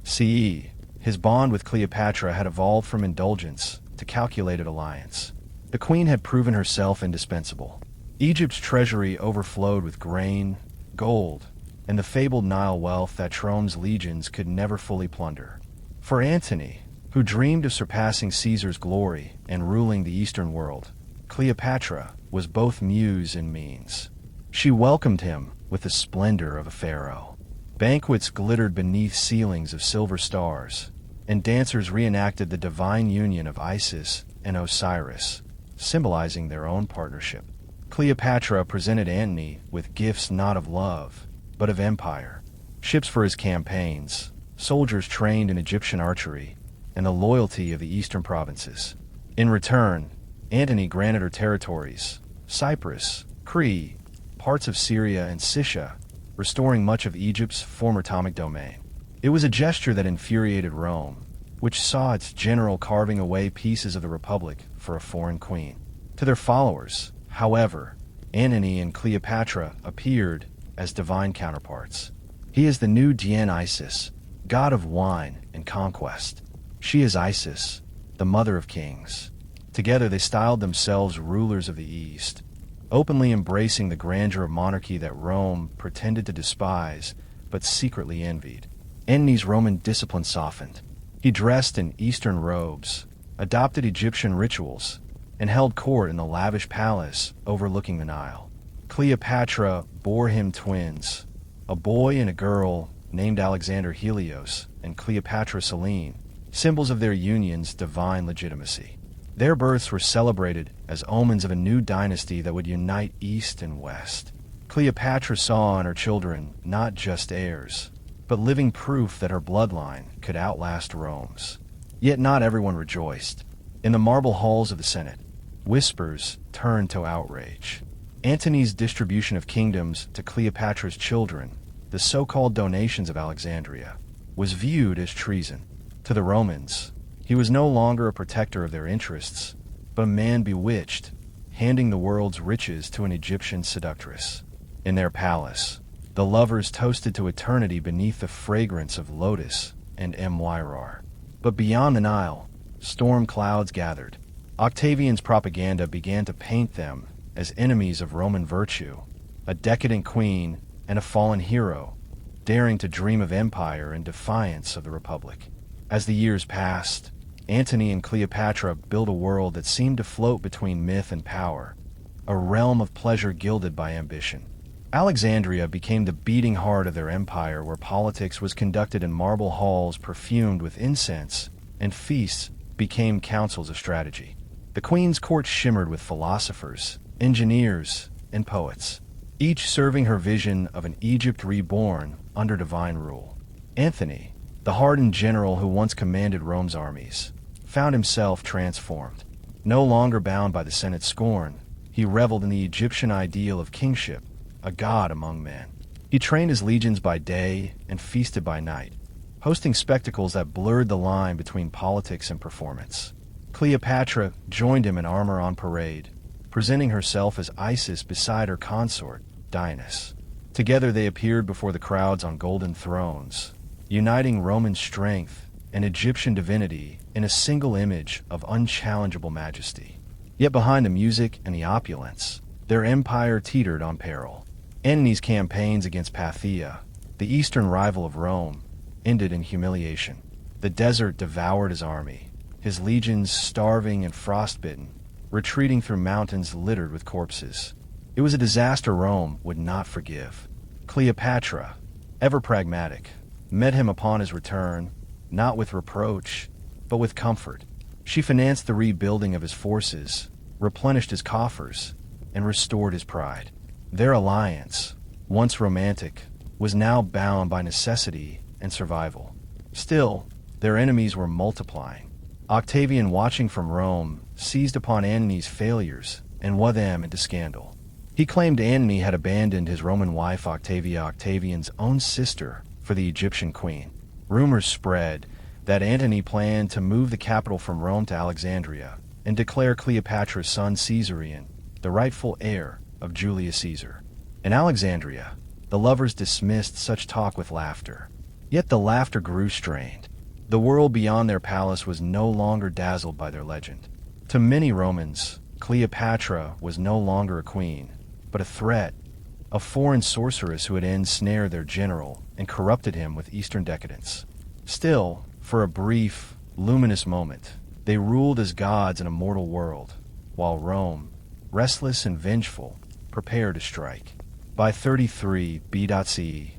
CE, his bond with Cleopatra had evolved from indulgence to calculated alliance. The queen had proven herself indispensable. Egypt's treasury overflowed with grain, gold, and the fabled Nile wealth that Rome's legions could never fully plunder. For Antony, who dreamed of surpassing Caesar's glory and ruling the Eastern world, Cleopatra was both muse and means. She welcomed him with the splendor of a pharaoh. Banquets glittered beneath ceilings of silver stars, and dancers reenacted the divine union of Isis and Osiris, symbolizing their own partnership. Cleopatra presented Antony with gifts not of love, but of empire: ships for his campaigns, soldiers trained in Egyptian archery, and the loyalty of the eastern provinces. In return, Antony granted her territories: Cyprus, Crete, parts of Syria and Sicya, restoring much of Egypt's former Ptolemaic domain. It was a gesture that infuriated Rome, which saw its general carving away pieces of the Republic for a foreign queen. To their followers, however, Antony and Cleopatra appeared as divine counterparts. He is the new Dionysus, god of wine and conquest. She is Isis, the mother of kings. Together they styled themselves rulers of the East, openly embracing the grandeur of monarchy that Rome pretended to despise but secretly envied. Antony's Roman discipline softened. He dressed in Eastern robes, adopted Egyptian rituals, and held court in the lavish palace overlooking the Nile. Cleopatra bore him twins, a boy and a girl named Alexander Helios and Cleopatra Selene, symbols of their union's divine legitimacy. Their births were celebrated as omens of a new dynasty that would unite East and West. Cleopatra saw in her children not just heirs, but living proof that her bloodline could outlast Rome's. Yet not everyone rejoiced. In the marble halls of the Senate, whispers turned to outrage. Antony's distribution of kingdoms to Cleopatra's children, the so-called donations of Alexandria, was viewed as treason. To the Romans, He was no longer a protector of their interests, but a man bewitched, handing the world's riches to an Egyptian seductress. In their palace, the lovers toasted to eternity beneath the fragrance of lotus and myrar. But beyond the Nile, storm clouds gathered. Octavian's propaganda began to paint them as enemies of Roman virtue, a decadent queen and a fallen hero, daring to dream of empire in defiance of the Republic. As the years passed, Antony and Cleopatra built a world that seemed to float between myth and power, a realm of pleasure gilded by ambition. Alexandria became the beating heart of their empire, where politics was conducted in marble halls perfumed with incense, and feasts became councils of strategy. The queen's court shimmered with philosophers, engineers, and poets, each serving her vision of an Egypt reborn under divine rule. Antony, the hardened general who once commanded Rome's armies, found himself transformed. No longer bound by the Senate's scorn, he reveled in the Egyptian ideal of kingship, a god among men. He trained his legions by day and feasted by night, hosting spectacles that blurred the line between politics and performance. Cleopatra joined him in armor on parade, presenting herself as Isis beside her consort, Dionysus. Together they appeared before the crowds on golden thrones, uniting Roman strength and Egyptian divinity in a single image of unchallengeable majesty. Yet behind the music and the opulence, their empire teetered on peril. Antony's campaigns against Parthia, the eastern rival of Rome, ended in humiliation. The desert devoured his army, his legions starving and frostbitten, retreating through mountains littered with corpses. It was a disaster Rome would not forgive. Cleopatra, ever pragmatic, met him upon his return, not with reproach, but with comfort. She financed the rebuilding of his forces, replenished his coffers, and restored his pride. Their alliance, once romantic, was now bound by necessity and survival. Still, their enemies were multiplying. Octavian, watching from Rome, seized upon Antony's failures and wove them into scandal. He claimed Antony had abandoned his Roman wife Octavia, Octavian's own sister, for the Egyptian queen. Rumors spread that Antony planned to move the capital from Rome to Alexandria and declare Cleopatra's son Caesarion the rightful heir of Julius Caesar. In Alexandria, the lovers dismissed such talk with laughter. Yet the laughter grew strained. The world beyond their palace was no longer dazzled by their legend. To many Romans, Cleopatra was no longer a queen, but a threat, a foreign sorceress who had ensnared their general and corrupted him with Eastern decadence. Still, for a brief, luminous moment, they ruled as gods in a mortal world, while Rome, restless and vengeful, prepared to strike. By 33 BCE,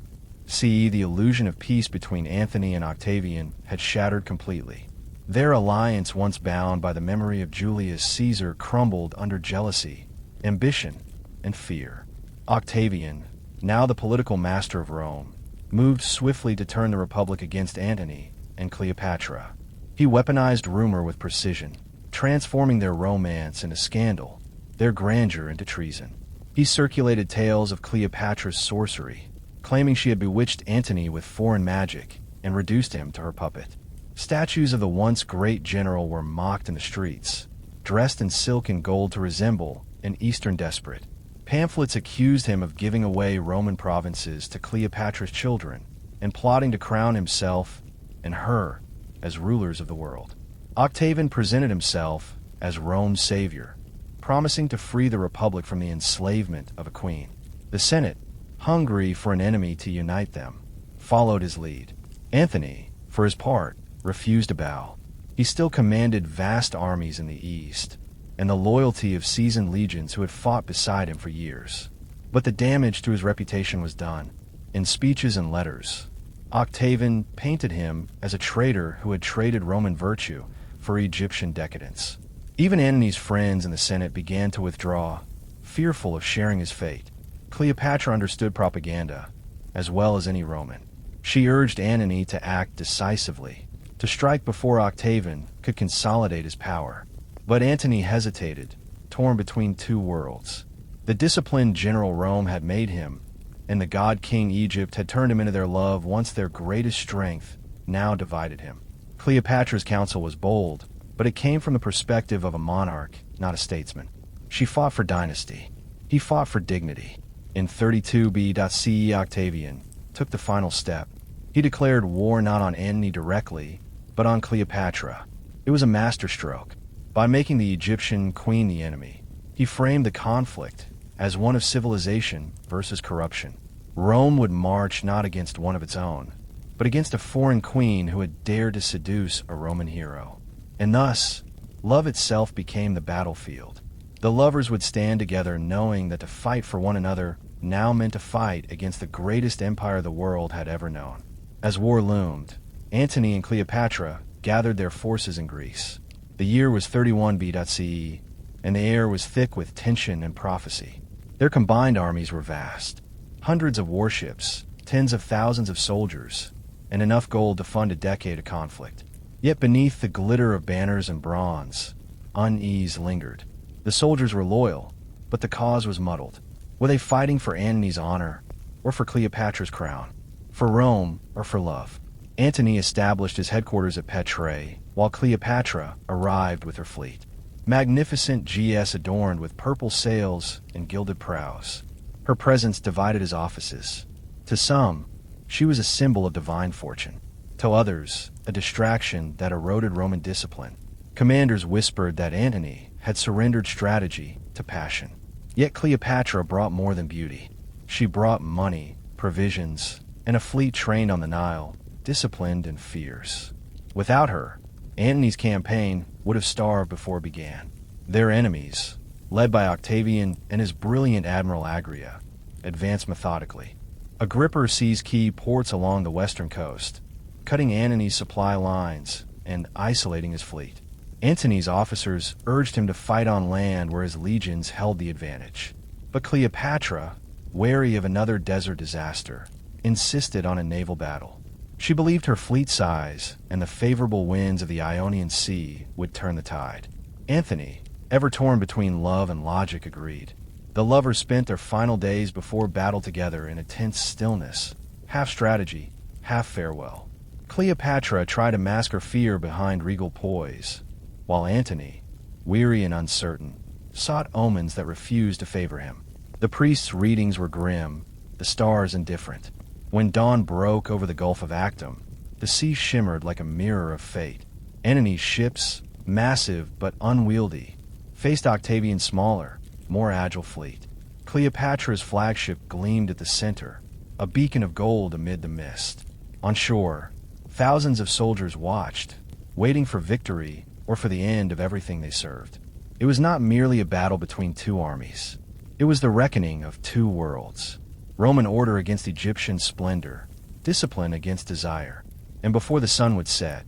the illusion of peace between Antony and Octavian had shattered completely. Their alliance, once bound by the memory of Julius Caesar, crumbled under jealousy, ambition, and fear. Octavian, now the political master of Rome, moved swiftly to turn the Republic against Antony and Cleopatra. He weaponized rumor with precision, transforming their romance into scandal, their grandeur into treason. He circulated tales of Cleopatra's sorcery, claiming she had bewitched Antony with foreign magic and reduced him to her puppet. Statues of the once great general were mocked in the streets, dressed in silk and gold to resemble an Eastern desperate. Pamphlets accused him of giving away Roman provinces to Cleopatra's children and plotting to crown himself and her as rulers of the world. Octavian presented himself as Rome's savior, promising to free the Republic from the enslavement of a queen. The Senate, hungry for an enemy to unite them, followed his lead. Antony, for his part, refused to bow. He still commanded vast armies in the east, and the loyalty of seasoned legions who had fought beside him for years. But the damage to his reputation was done. In speeches and letters, Octavian painted him as a traitor who had traded Roman virtue for Egyptian decadence. Even Antony's friends in the Senate began to withdraw, fearful of sharing his fate. Cleopatra understood propaganda, as well as any Roman. She urged Antony to act decisively, to strike before Octavian could consolidate his power. But Antony hesitated, torn between two worlds. The disciplined general Rome had made him, and the god-king Egypt had turned him into their love. Once their greatest strength now divided him. Cleopatra's counsel was bold, but it came from the perspective of a monarch, not a statesman. She fought for dynasty. He fought for dignity. In 32 BCE, Octavian took the final step. He declared war not on Antony directly, but on Cleopatra. It was a masterstroke. By making the Egyptian queen the enemy, he framed the conflict as one of civilization versus corruption. Rome would march not against one of its own, but against a foreign queen who had dared to seduce a Roman hero. And thus, love itself became the battlefield. The lovers would stand together knowing that to fight for one another now meant to fight against the greatest empire the world had ever known. As war loomed, Antony and Cleopatra gathered their forces in Greece. The year was 31 BCE, and the air was thick with tension and prophecy. Their combined armies were vast. Hundreds of warships, tens of thousands of soldiers, and enough gold to fund a decade of conflict. Yet beneath the glitter of banners and bronze, unease lingered. The soldiers were loyal, but the cause was muddled. Were they fighting for Antony's honor, or for Cleopatra's crown? For Rome, or for love? Antony established his headquarters at Petrae, while Cleopatra arrived with her fleet. Magnificent GS adorned with purple sails and gilded prows. Her presence divided his offices. To some, she was a symbol of divine fortune. To others, a distraction that eroded Roman discipline. Commanders whispered that Antony had surrendered strategy to passion. Yet Cleopatra brought more than beauty. She brought money, provisions, and a fleet trained on the Nile, disciplined and fierce. Without her, Antony's campaign would have starved before it began. Their enemies, led by Octavian and his brilliant Admiral Agria, advanced methodically. Agrippa seized key ports along the western coast, cutting Antony's supply lines and isolating his fleet. Antony's officers urged him to fight on land where his legions held the advantage. But Cleopatra, wary of another desert disaster, insisted on a naval battle. She believed her fleet size and the favorable winds of the Ionian Sea would turn the tide. Antony, ever torn between love and logic, agreed. The lovers spent their final days before battle together in a tense stillness, half strategy, half farewell. Cleopatra tried to mask her fear behind regal poise, while Antony, weary and uncertain, sought omens that refused to favor him. The priest's readings were grim, the stars indifferent. When dawn broke over the Gulf of Actium, the sea shimmered like a mirror of fate. Antony's ships, massive but unwieldy, faced Octavian's smaller, more agile fleet. Cleopatra's flagship gleamed at the center, a beacon of gold amid the mist. On shore, thousands of soldiers watched, waiting for victory or for the end of everything they served. It was not merely a battle between two armies. It was the reckoning of two worlds. Roman order against Egyptian splendor, discipline against desire. And before the sun would set,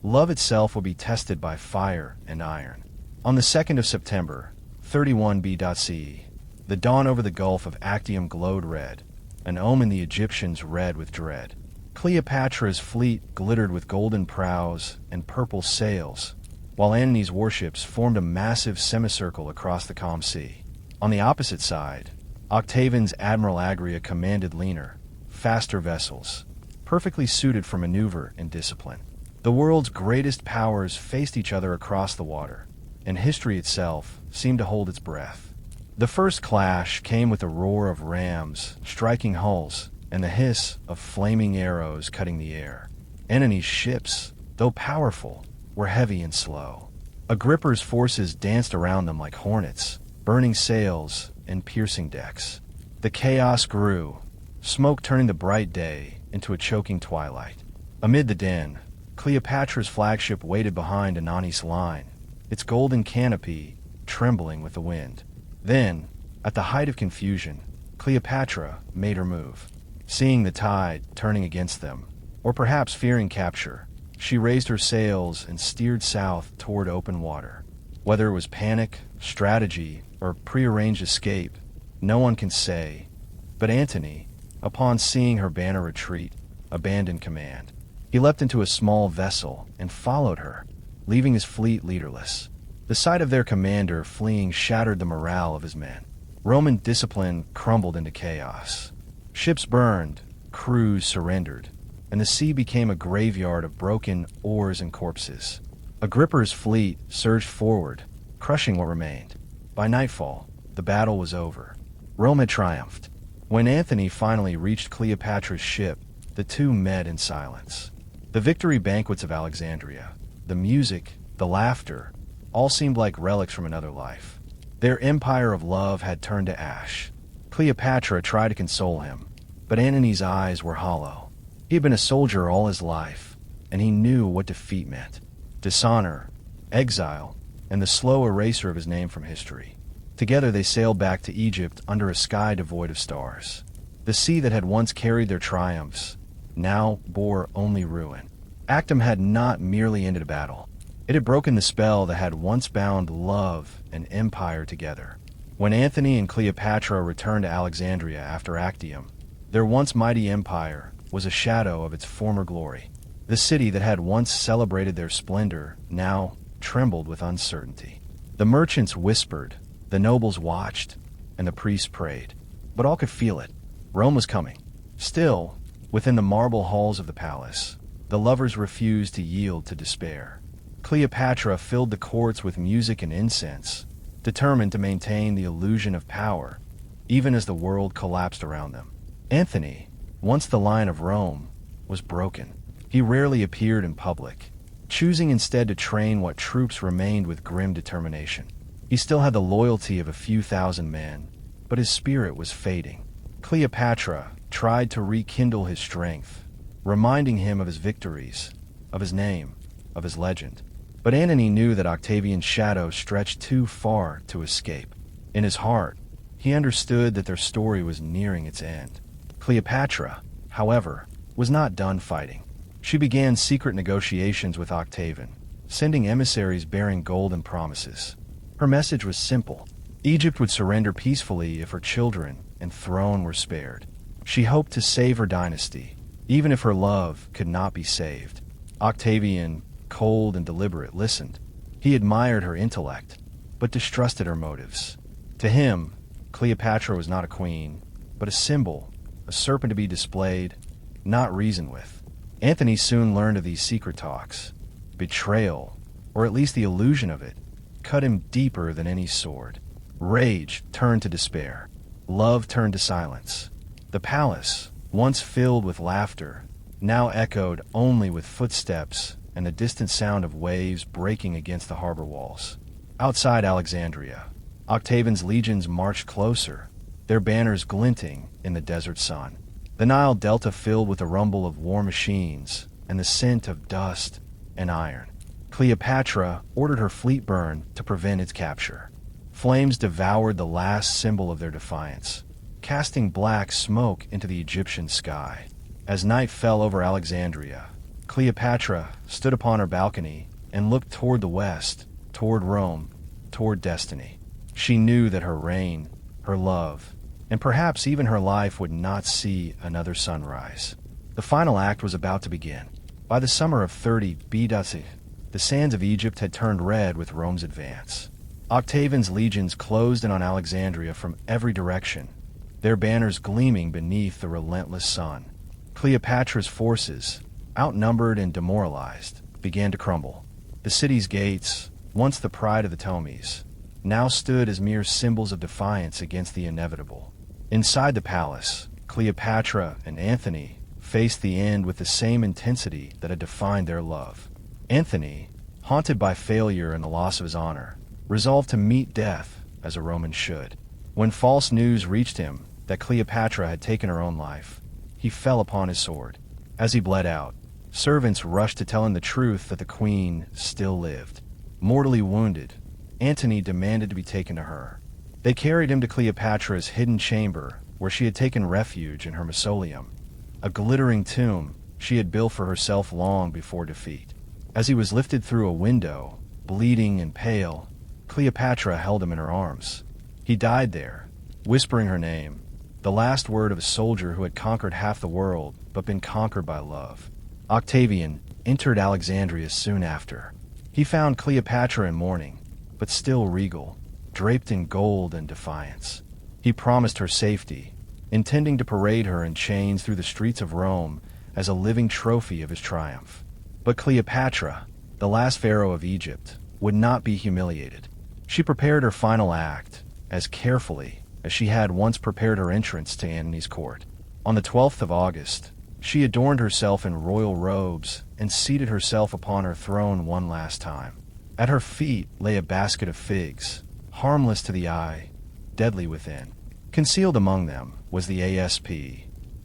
love itself would be tested by fire and iron. On the 2nd of September, 31 BCE, the dawn over the Gulf of Actium glowed red, an omen the Egyptians read with dread. Cleopatra's fleet glittered with golden prows and purple sails, while Antony's warships formed a massive semicircle across the calm sea. On the opposite side, Octavian's Admiral Agria commanded leaner, faster vessels, perfectly suited for maneuver and discipline. The world's greatest powers faced each other across the water, and history itself seemed to hold its breath. The first clash came with the roar of rams striking hulls and the hiss of flaming arrows cutting the air. Antony's ships, though powerful, were heavy and slow. Agrippa's forces danced around them like hornets, burning sails and piercing decks. The chaos grew, smoke turning the bright day into a choking twilight. Amid the din, Cleopatra's flagship waited behind Anani's line, its golden canopy trembling with the wind. Then, at the height of confusion, Cleopatra made her move. Seeing the tide turning against them, or perhaps fearing capture, she raised her sails and steered south toward open water. Whether it was panic, strategy, or prearranged escape, no one can say. But Antony, upon seeing her banner retreat, abandoned command. He leapt into a small vessel and followed her, leaving his fleet leaderless. The sight of their commander fleeing shattered the morale of his men. Roman discipline crumbled into chaos. Ships burned, crews surrendered, and the sea became a graveyard of broken oars and corpses. Agrippa's fleet surged forward, crushing what remained. By nightfall, the battle was over. Rome had triumphed. When Antony finally reached Cleopatra's ship, the two met in silence. The victory banquets of Alexandria, the music, the laughter, all seemed like relics from another life. Their empire of love had turned to ash. Cleopatra tried to console him, but Antony's eyes were hollow. He had been a soldier all his life, and he knew what defeat meant. Dishonor, exile, and the slow erasure of his name from history. Together they sailed back to Egypt under a sky devoid of stars. The sea that had once carried their triumphs now bore only ruin. Actium had not merely ended a battle. It had broken the spell that had once bound love and empire together. When Antony and Cleopatra returned to Alexandria after Actium, their once mighty empire was a shadow of its former glory. The city that had once celebrated their splendor now trembled with uncertainty. The merchants whispered, the nobles watched, and the priests prayed. But all could feel it. Rome was coming. Still, within the marble halls of the palace, the lovers refused to yield to despair. Cleopatra filled the courts with music and incense, determined to maintain the illusion of power, even as the world collapsed around them. Antony, once the lion of Rome, was broken. He rarely appeared in public, choosing instead to train what troops remained with grim determination. He still had the loyalty of a few thousand men, but his spirit was fading. Cleopatra tried to rekindle his strength, reminding him of his victories, of his name, of his legend. But Antony knew that Octavian's shadow stretched too far to escape. In his heart, he understood that their story was nearing its end. Cleopatra, however, was not done fighting. She began secret negotiations with Octavian, sending emissaries bearing gold and promises. Her message was simple. Egypt would surrender peacefully if her children and throne were spared. She hoped to save her dynasty, even if her love could not be saved. Octavian, cold and deliberate, listened. He admired her intellect, but distrusted her motives. To him, Cleopatra was not a queen, but a symbol, a serpent to be displayed, not reasoned with. Antony soon learned of these secret talks. Betrayal, or at least the illusion of it, cut him deeper than any sword. Rage turned to despair. Love turned to silence. The palace, once filled with laughter, now echoed only with footsteps and the distant sound of waves breaking against the harbor walls. Outside Alexandria, Octavian's legions marched closer, their banners glinting in the desert sun. The Nile Delta filled with the rumble of war machines and the scent of dust and iron. Cleopatra ordered her fleet burned to prevent its capture. Flames devoured the last symbol of their defiance, casting black smoke into the Egyptian sky. As night fell over Alexandria, Cleopatra stood upon her balcony and looked toward the west, toward Rome, toward destiny. She knew that her reign, her love, and perhaps even her life would not see another sunrise. The final act was about to begin. By the summer of 30 BC, the sands of Egypt had turned red with Rome's advance. Octavian's legions closed in on Alexandria from every direction, their banners gleaming beneath the relentless sun. Cleopatra's forces, outnumbered and demoralized, began to crumble. The city's gates, once the pride of the Ptolemies, now stood as mere symbols of defiance against the inevitable. Inside the palace, Cleopatra and Antony faced the end with the same intensity that had defined their love. Antony, haunted by failure and the loss of his honor, resolved to meet death as a Roman should. When false news reached him that Cleopatra had taken her own life, he fell upon his sword. As he bled out, servants rushed to tell him the truth that the queen still lived. Mortally wounded, Antony demanded to be taken to her. They carried him to Cleopatra's hidden chamber, where she had taken refuge in her mausoleum, a glittering tomb she had built for herself long before defeat. As he was lifted through a window, bleeding and pale, Cleopatra held him in her arms. He died there, whispering her name, the last word of a soldier who had conquered half the world but been conquered by love. Octavian entered Alexandria soon after. He found Cleopatra in mourning, but still regal, draped in gold and defiance. He promised her safety, intending to parade her in chains through the streets of Rome as a living trophy of his triumph. But Cleopatra, the last pharaoh of Egypt, would not be humiliated. She prepared her final act as carefully as she had once prepared her entrance to Antony's court. On the 12th of August, she adorned herself in royal robes and seated herself upon her throne one last time. At her feet lay a basket of figs, harmless to the eye, deadly within. Concealed among them was the asp,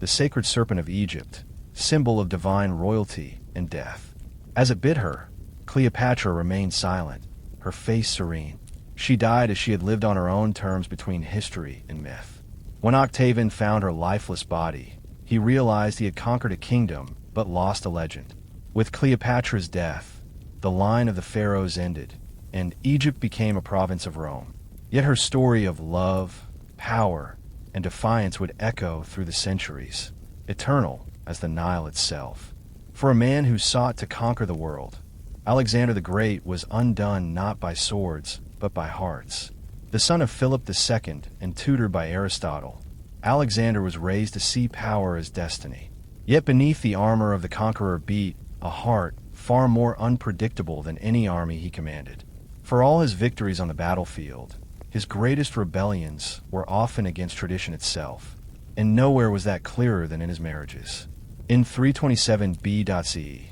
the sacred serpent of Egypt, symbol of divine royalty and death. As it bit her, Cleopatra remained silent, her face serene. She died as she had lived on her own terms between history and myth. When Octavian found her lifeless body, he realized he had conquered a kingdom but lost a legend. With Cleopatra's death, the line of the pharaohs ended, and Egypt became a province of Rome. Yet her story of love, power, and defiance would echo through the centuries, eternal as the Nile itself. For a man who sought to conquer the world, Alexander the Great was undone not by swords, but by hearts. The son of Philip II and tutored by Aristotle, Alexander was raised to see power as destiny. Yet beneath the armor of the conqueror beat a heart far more unpredictable than any army he commanded. For all his victories on the battlefield, his greatest rebellions were often against tradition itself, and nowhere was that clearer than in his marriages. In 327 BC,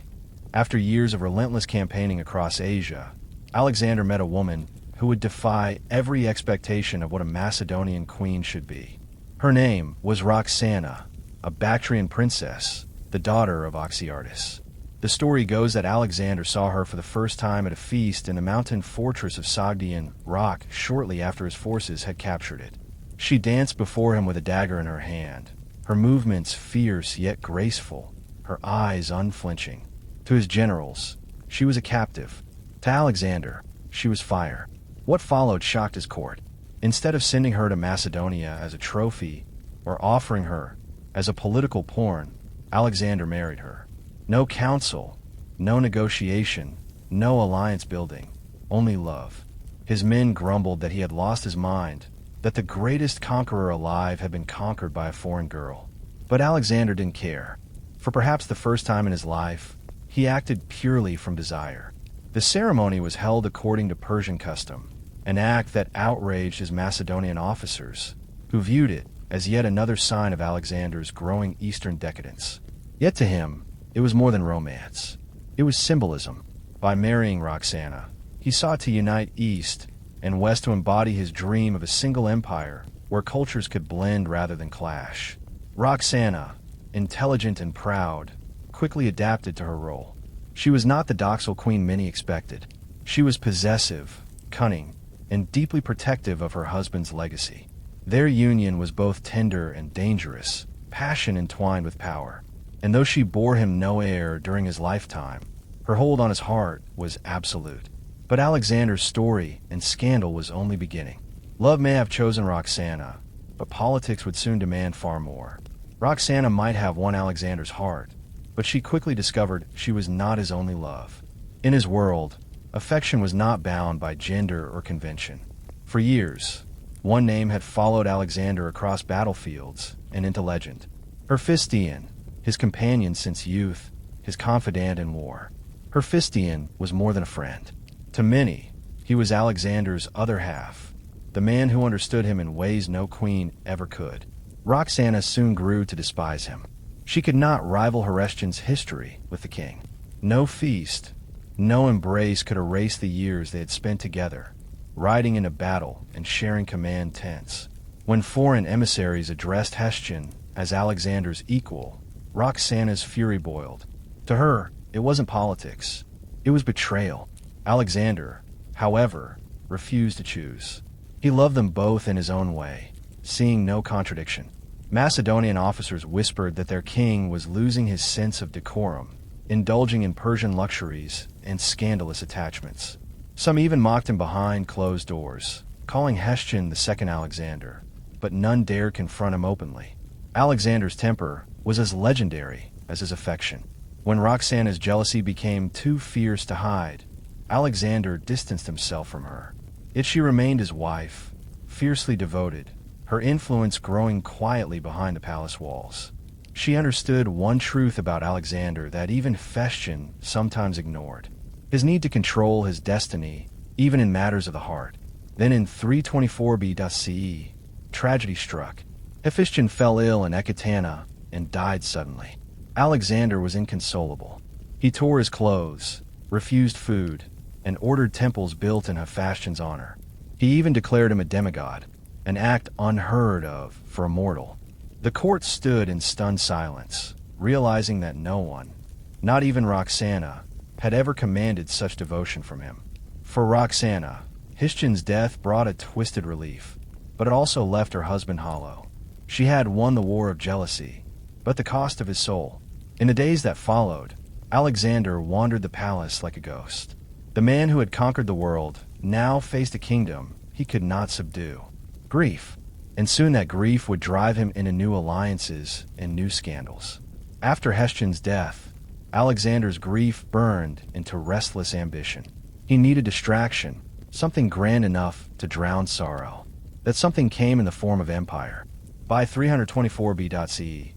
after years of relentless campaigning across Asia, Alexander met a woman who would defy every expectation of what a Macedonian queen should be. Her name was Roxana, a Bactrian princess, the daughter of Oxyartus. The story goes that Alexander saw her for the first time at a feast in the mountain fortress of Sogdian Rock shortly after his forces had captured it. She danced before him with a dagger in her hand, her movements fierce yet graceful, her eyes unflinching. To his generals, she was a captive. To Alexander, she was fire. What followed shocked his court. Instead of sending her to Macedonia as a trophy or offering her as a political pawn, Alexander married her. No council, no negotiation, no alliance building, only love. His men grumbled that he had lost his mind, that the greatest conqueror alive had been conquered by a foreign girl. But Alexander didn't care. For perhaps the first time in his life, he acted purely from desire. The ceremony was held according to Persian custom, an act that outraged his Macedonian officers, who viewed it as yet another sign of Alexander's growing Eastern decadence. Yet to him, it was more than romance. It was symbolism. By marrying Roxana, he sought to unite East and West to embody his dream of a single empire where cultures could blend rather than clash. Roxana, intelligent and proud, quickly adapted to her role. She was not the docile queen many expected. She was possessive, cunning, and deeply protective of her husband's legacy. Their union was both tender and dangerous, passion entwined with power. And though she bore him no heir during his lifetime, her hold on his heart was absolute. But Alexander's story and scandal was only beginning. Love may have chosen Roxana, but politics would soon demand far more. Roxana might have won Alexander's heart, but she quickly discovered she was not his only love. In his world, affection was not bound by gender or convention. For years, one name had followed Alexander across battlefields and into legend. Hephaestion, his companion since youth, his confidant in war. Hephaestion was more than a friend. To many, he was Alexander's other half, the man who understood him in ways no queen ever could. Roxana soon grew to despise him. She could not rival Hephaestion's history with the king. No feast, no embrace could erase the years they had spent together, riding into battle and sharing command tents. When foreign emissaries addressed Hephaestion as Alexander's equal, Roxana's fury boiled. To her, it wasn't politics. It was betrayal. Alexander, however, refused to choose. He loved them both in his own way, seeing no contradiction. Macedonian officers whispered that their king was losing his sense of decorum, indulging in Persian luxuries and scandalous attachments. Some even mocked him behind closed doors, calling Hephaestion the second Alexander, but none dared confront him openly. Alexander's temper was as legendary as his affection. When Roxana's jealousy became too fierce to hide, Alexander distanced himself from her. Yet she remained his wife, fiercely devoted, her influence growing quietly behind the palace walls. She understood one truth about Alexander that even Festian sometimes ignored: his need to control his destiny, even in matters of the heart. Then in 324 BCE, tragedy struck. Hephaestion fell ill in Ecbatana and died suddenly. Alexander was inconsolable. He tore his clothes, refused food, and ordered temples built in Hephaestion's honor. He even declared him a demigod, an act unheard of for a mortal. The court stood in stunned silence, realizing that no one, not even Roxana, had ever commanded such devotion from him. For Roxana, Hephaestion's death brought a twisted relief, but it also left her husband hollow. She had won the war of jealousy, but the cost of his soul. In the days that followed, Alexander wandered the palace like a ghost. The man who had conquered the world now faced a kingdom he could not subdue. Grief. And soon that grief would drive him into new alliances and new scandals. After Hephaestion's death, Alexander's grief burned into restless ambition. He needed distraction, something grand enough to drown sorrow. That something came in the form of empire. By 324 BCE,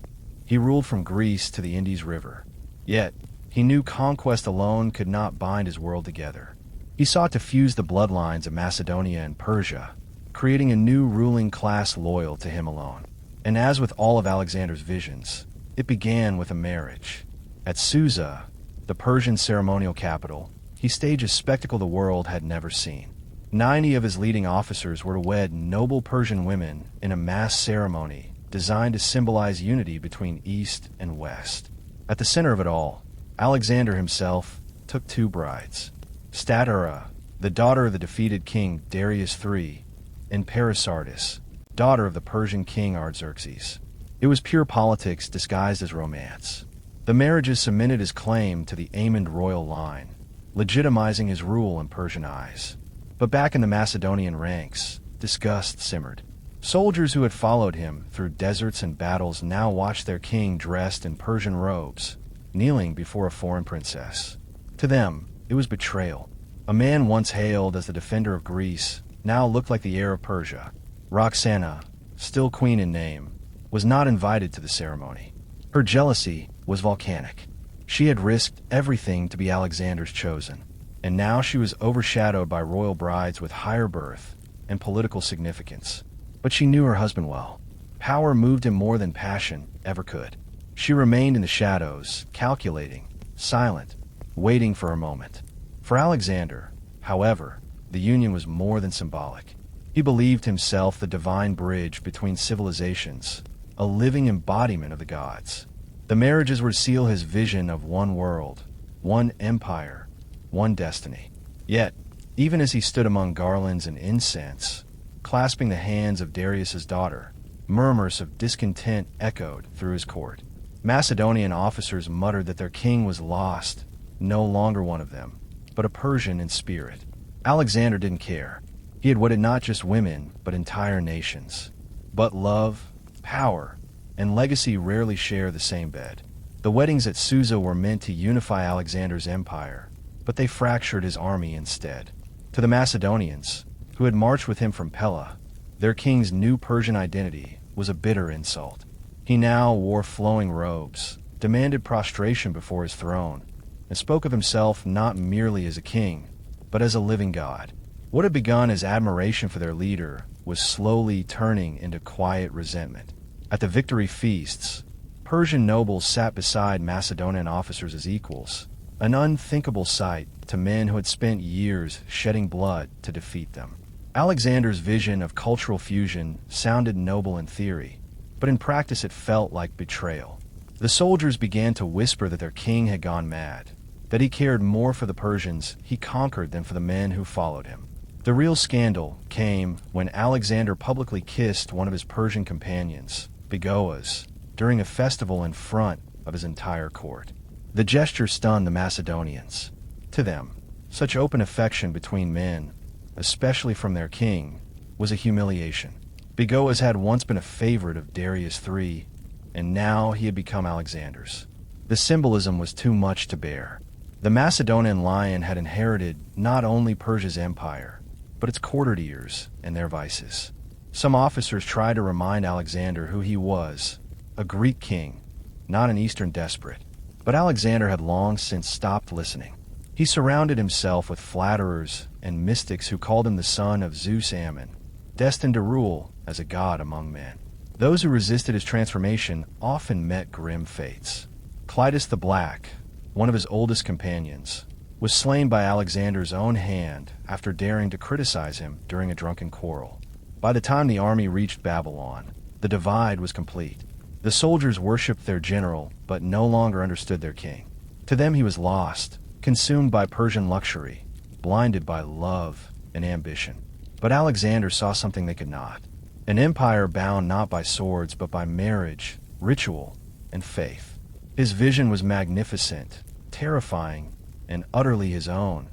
he ruled from Greece to the Indus River. Yet, he knew conquest alone could not bind his world together. He sought to fuse the bloodlines of Macedonia and Persia, creating a new ruling class loyal to him alone. And as with all of Alexander's visions, it began with a marriage. At Susa, the Persian ceremonial capital, he staged a spectacle the world had never seen. 90 of his leading officers were to wed noble Persian women in a mass ceremony designed to symbolize unity between East and West. At the center of it all, Alexander himself took 2 brides: Stateira, the daughter of the defeated king Darius III, and Parisardis, daughter of the Persian king Artaxerxes. It was pure politics disguised as romance. The marriages cemented his claim to the Aemon royal line, legitimizing his rule in Persian eyes. But back in the Macedonian ranks, disgust simmered. Soldiers who had followed him through deserts and battles now watched their king dressed in Persian robes, kneeling before a foreign princess. To them, it was betrayal. A man once hailed as the defender of Greece now looked like the heir of Persia. Roxana, still queen in name, was not invited to the ceremony. Her jealousy was volcanic. She had risked everything to be Alexander's chosen, and now she was overshadowed by royal brides with higher birth and political significance. But she knew her husband well. Power moved him more than passion ever could. She remained in the shadows, calculating, silent, waiting for her moment. For Alexander, however, the union was more than symbolic. He believed himself the divine bridge between civilizations, a living embodiment of the gods. The marriages were to seal his vision of one world, one empire, one destiny. Yet, even as he stood among garlands and incense, clasping the hands of Darius's daughter, murmurs of discontent echoed through his court. Macedonian officers muttered that their king was lost, no longer one of them, but a Persian in spirit. Alexander didn't care. He had wedded not just women, but entire nations. But love, power, and legacy rarely share the same bed. The weddings at Susa were meant to unify Alexander's empire, but they fractured his army instead. To the Macedonians, who had marched with him from Pella, their king's new Persian identity was a bitter insult. He now wore flowing robes, demanded prostration before his throne, and spoke of himself not merely as a king, but as a living god. What had begun as admiration for their leader was slowly turning into quiet resentment. At the victory feasts, Persian nobles sat beside Macedonian officers as equals, an unthinkable sight to men who had spent years shedding blood to defeat them. Alexander's vision of cultural fusion sounded noble in theory, but in practice it felt like betrayal. The soldiers began to whisper that their king had gone mad, that he cared more for the Persians he conquered than for the men who followed him. The real scandal came when Alexander publicly kissed one of his Persian companions, Bigoas, during a festival in front of his entire court. The gesture stunned the Macedonians. To them, such open affection between men, especially from their king, was a humiliation. Bigoas had once been a favorite of Darius III, and now he had become Alexander's. The symbolism was too much to bear. The Macedonian lion had inherited not only Persia's empire, but its courtiers and their vices. Some officers tried to remind Alexander who he was, a Greek king, not an Eastern despot. But Alexander had long since stopped listening. He surrounded himself with flatterers and mystics who called him the son of Zeus Ammon, destined to rule as a god among men. Those who resisted his transformation often met grim fates. Clitus the Black, one of his oldest companions, was slain by Alexander's own hand after daring to criticize him during a drunken quarrel. By the time the army reached Babylon, the divide was complete. The soldiers worshipped their general, but no longer understood their king. To them he was lost, consumed by Persian luxury, blinded by love and ambition. But Alexander saw something they could not. An empire bound not by swords, but by marriage, ritual, and faith. His vision was magnificent, terrifying, and utterly his own,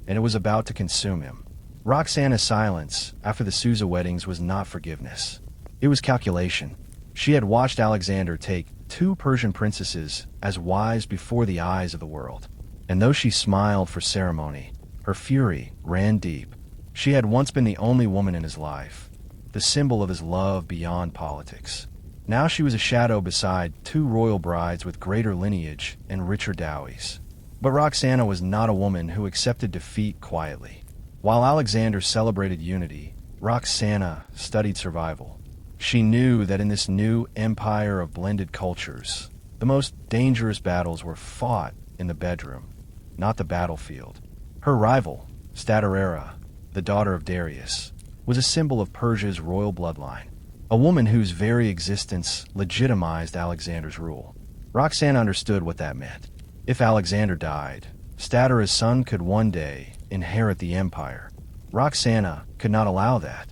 and it was about to consume him. Roxana's silence after the Susa weddings was not forgiveness. It was calculation. She had watched Alexander take 2 Persian princesses as wives before the eyes of the world. And though she smiled for ceremony, her fury ran deep. She had once been the only woman in his life, the symbol of his love beyond politics. Now she was a shadow beside 2 royal brides with greater lineage and richer dowries. But Roxana was not a woman who accepted defeat quietly. While Alexander celebrated unity, Roxana studied survival. She knew that in this new empire of blended cultures, the most dangerous battles were fought in the bedroom, not the battlefield. Her rival, Staterera, the daughter of Darius, was a symbol of Persia's royal bloodline, a woman whose very existence legitimized Alexander's rule. Roxana understood what that meant. If Alexander died, Staterera's son could one day inherit the empire. Roxana could not allow that.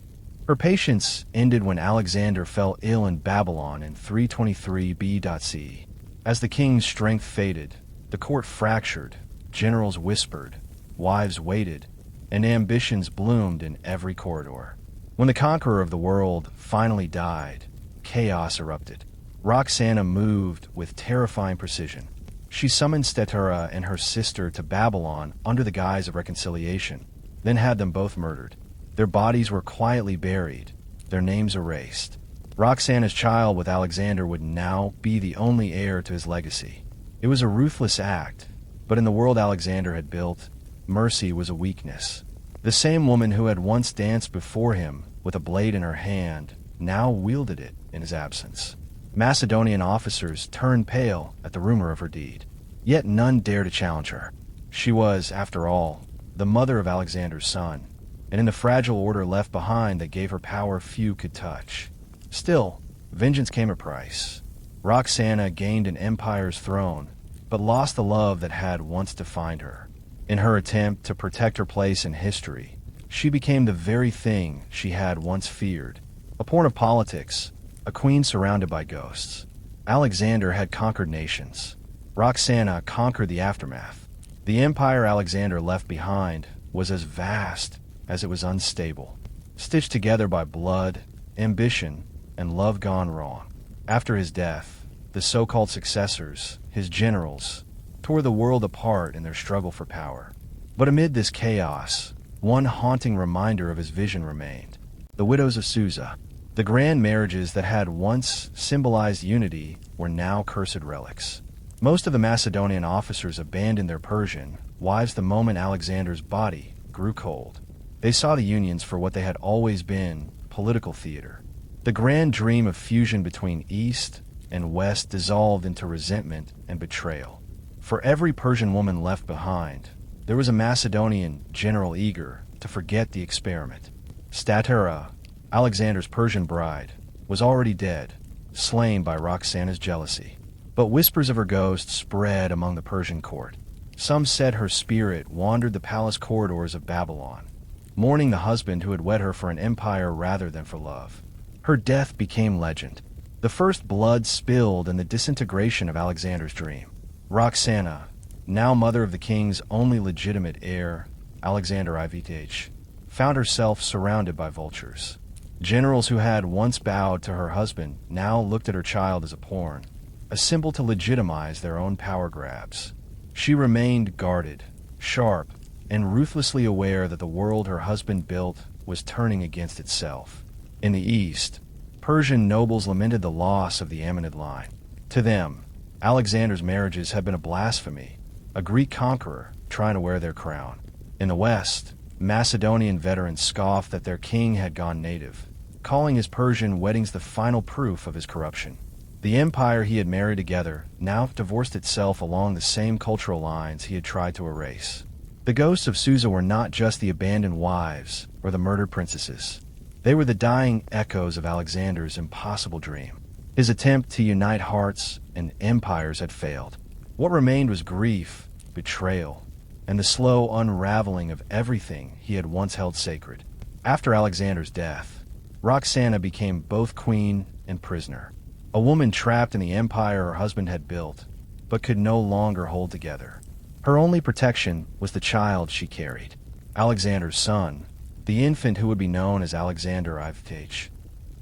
Her patience ended when Alexander fell ill in Babylon in 323 BC. As the king's strength faded, the court fractured, generals whispered, wives waited, and ambitions bloomed in every corridor. When the conqueror of the world finally died, chaos erupted. Roxana moved with terrifying precision. She summoned Staterera and her sister to Babylon under the guise of reconciliation, then had them both murdered. Their bodies were quietly buried, their names erased. Roxana's child with Alexander would now be the only heir to his legacy. It was a ruthless act, but in the world Alexander had built, mercy was a weakness. The same woman who had once danced before him with a blade in her hand now wielded it in his absence. Macedonian officers turned pale at the rumor of her deed, yet none dared to challenge her. She was, after all, the mother of Alexander's son, and in the fragile order left behind that gave her power few could touch. Still, vengeance came at a price. Roxana gained an empire's throne, but lost the love that had once defined her. In her attempt to protect her place in history, she became the very thing she had once feared, a pawn of politics, a queen surrounded by ghosts. Alexander had conquered nations. Roxana conquered the aftermath. The empire Alexander left behind was as vast as it was unstable, stitched together by blood, ambition, and love gone wrong. After his death, the so-called successors, his generals, tore the world apart in their struggle for power. But amid this chaos, one haunting reminder of his vision remained: the widows of Susa. The grand marriages that had once symbolized unity were now cursed relics. Most of the Macedonian officers abandoned their Persian wives the moment Alexander's body grew cold. They saw the unions for what they had always been: political theater. The grand dream of fusion between East and West dissolved into resentment and betrayal. For every Persian woman left behind, there was a Macedonian general eager to forget the experiment. Staterera, Alexander's Persian bride, was already dead, slain by Roxana's jealousy. But whispers of her ghost spread among the Persian court. Some said her spirit wandered the palace corridors of Babylon, mourning the husband who had wed her for an empire rather than for love. Her death became legend. The first blood spilled in the disintegration of Alexander's dream. Roxana, now mother of the king's only legitimate heir, Alexander IVH, found herself surrounded by vultures. Generals who had once bowed to her husband now looked at her child as a pawn, a symbol to legitimize their own power grabs. She remained guarded, sharp, and ruthlessly aware that the world her husband built was turning against itself. In the east, Persian nobles lamented the loss of the Amanid line. To them, Alexander's marriages had been a blasphemy, a Greek conqueror trying to wear their crown. In the West, Macedonian veterans scoffed that their king had gone native, calling his Persian weddings the final proof of his corruption. The empire he had married together now divorced itself along the same cultural lines he had tried to erase. The ghosts of Susa were not just the abandoned wives or the murdered princesses. They were the dying echoes of Alexander's impossible dream. His attempt to unite hearts and empires had failed. What remained was grief, betrayal, and the slow unraveling of everything he had once held sacred. After Alexander's death, Roxana became both queen and prisoner. A woman trapped in the empire her husband had built, but could no longer hold together. Her only protection was the child she carried, Alexander's son, the infant who would be known as Alexander Ivtech.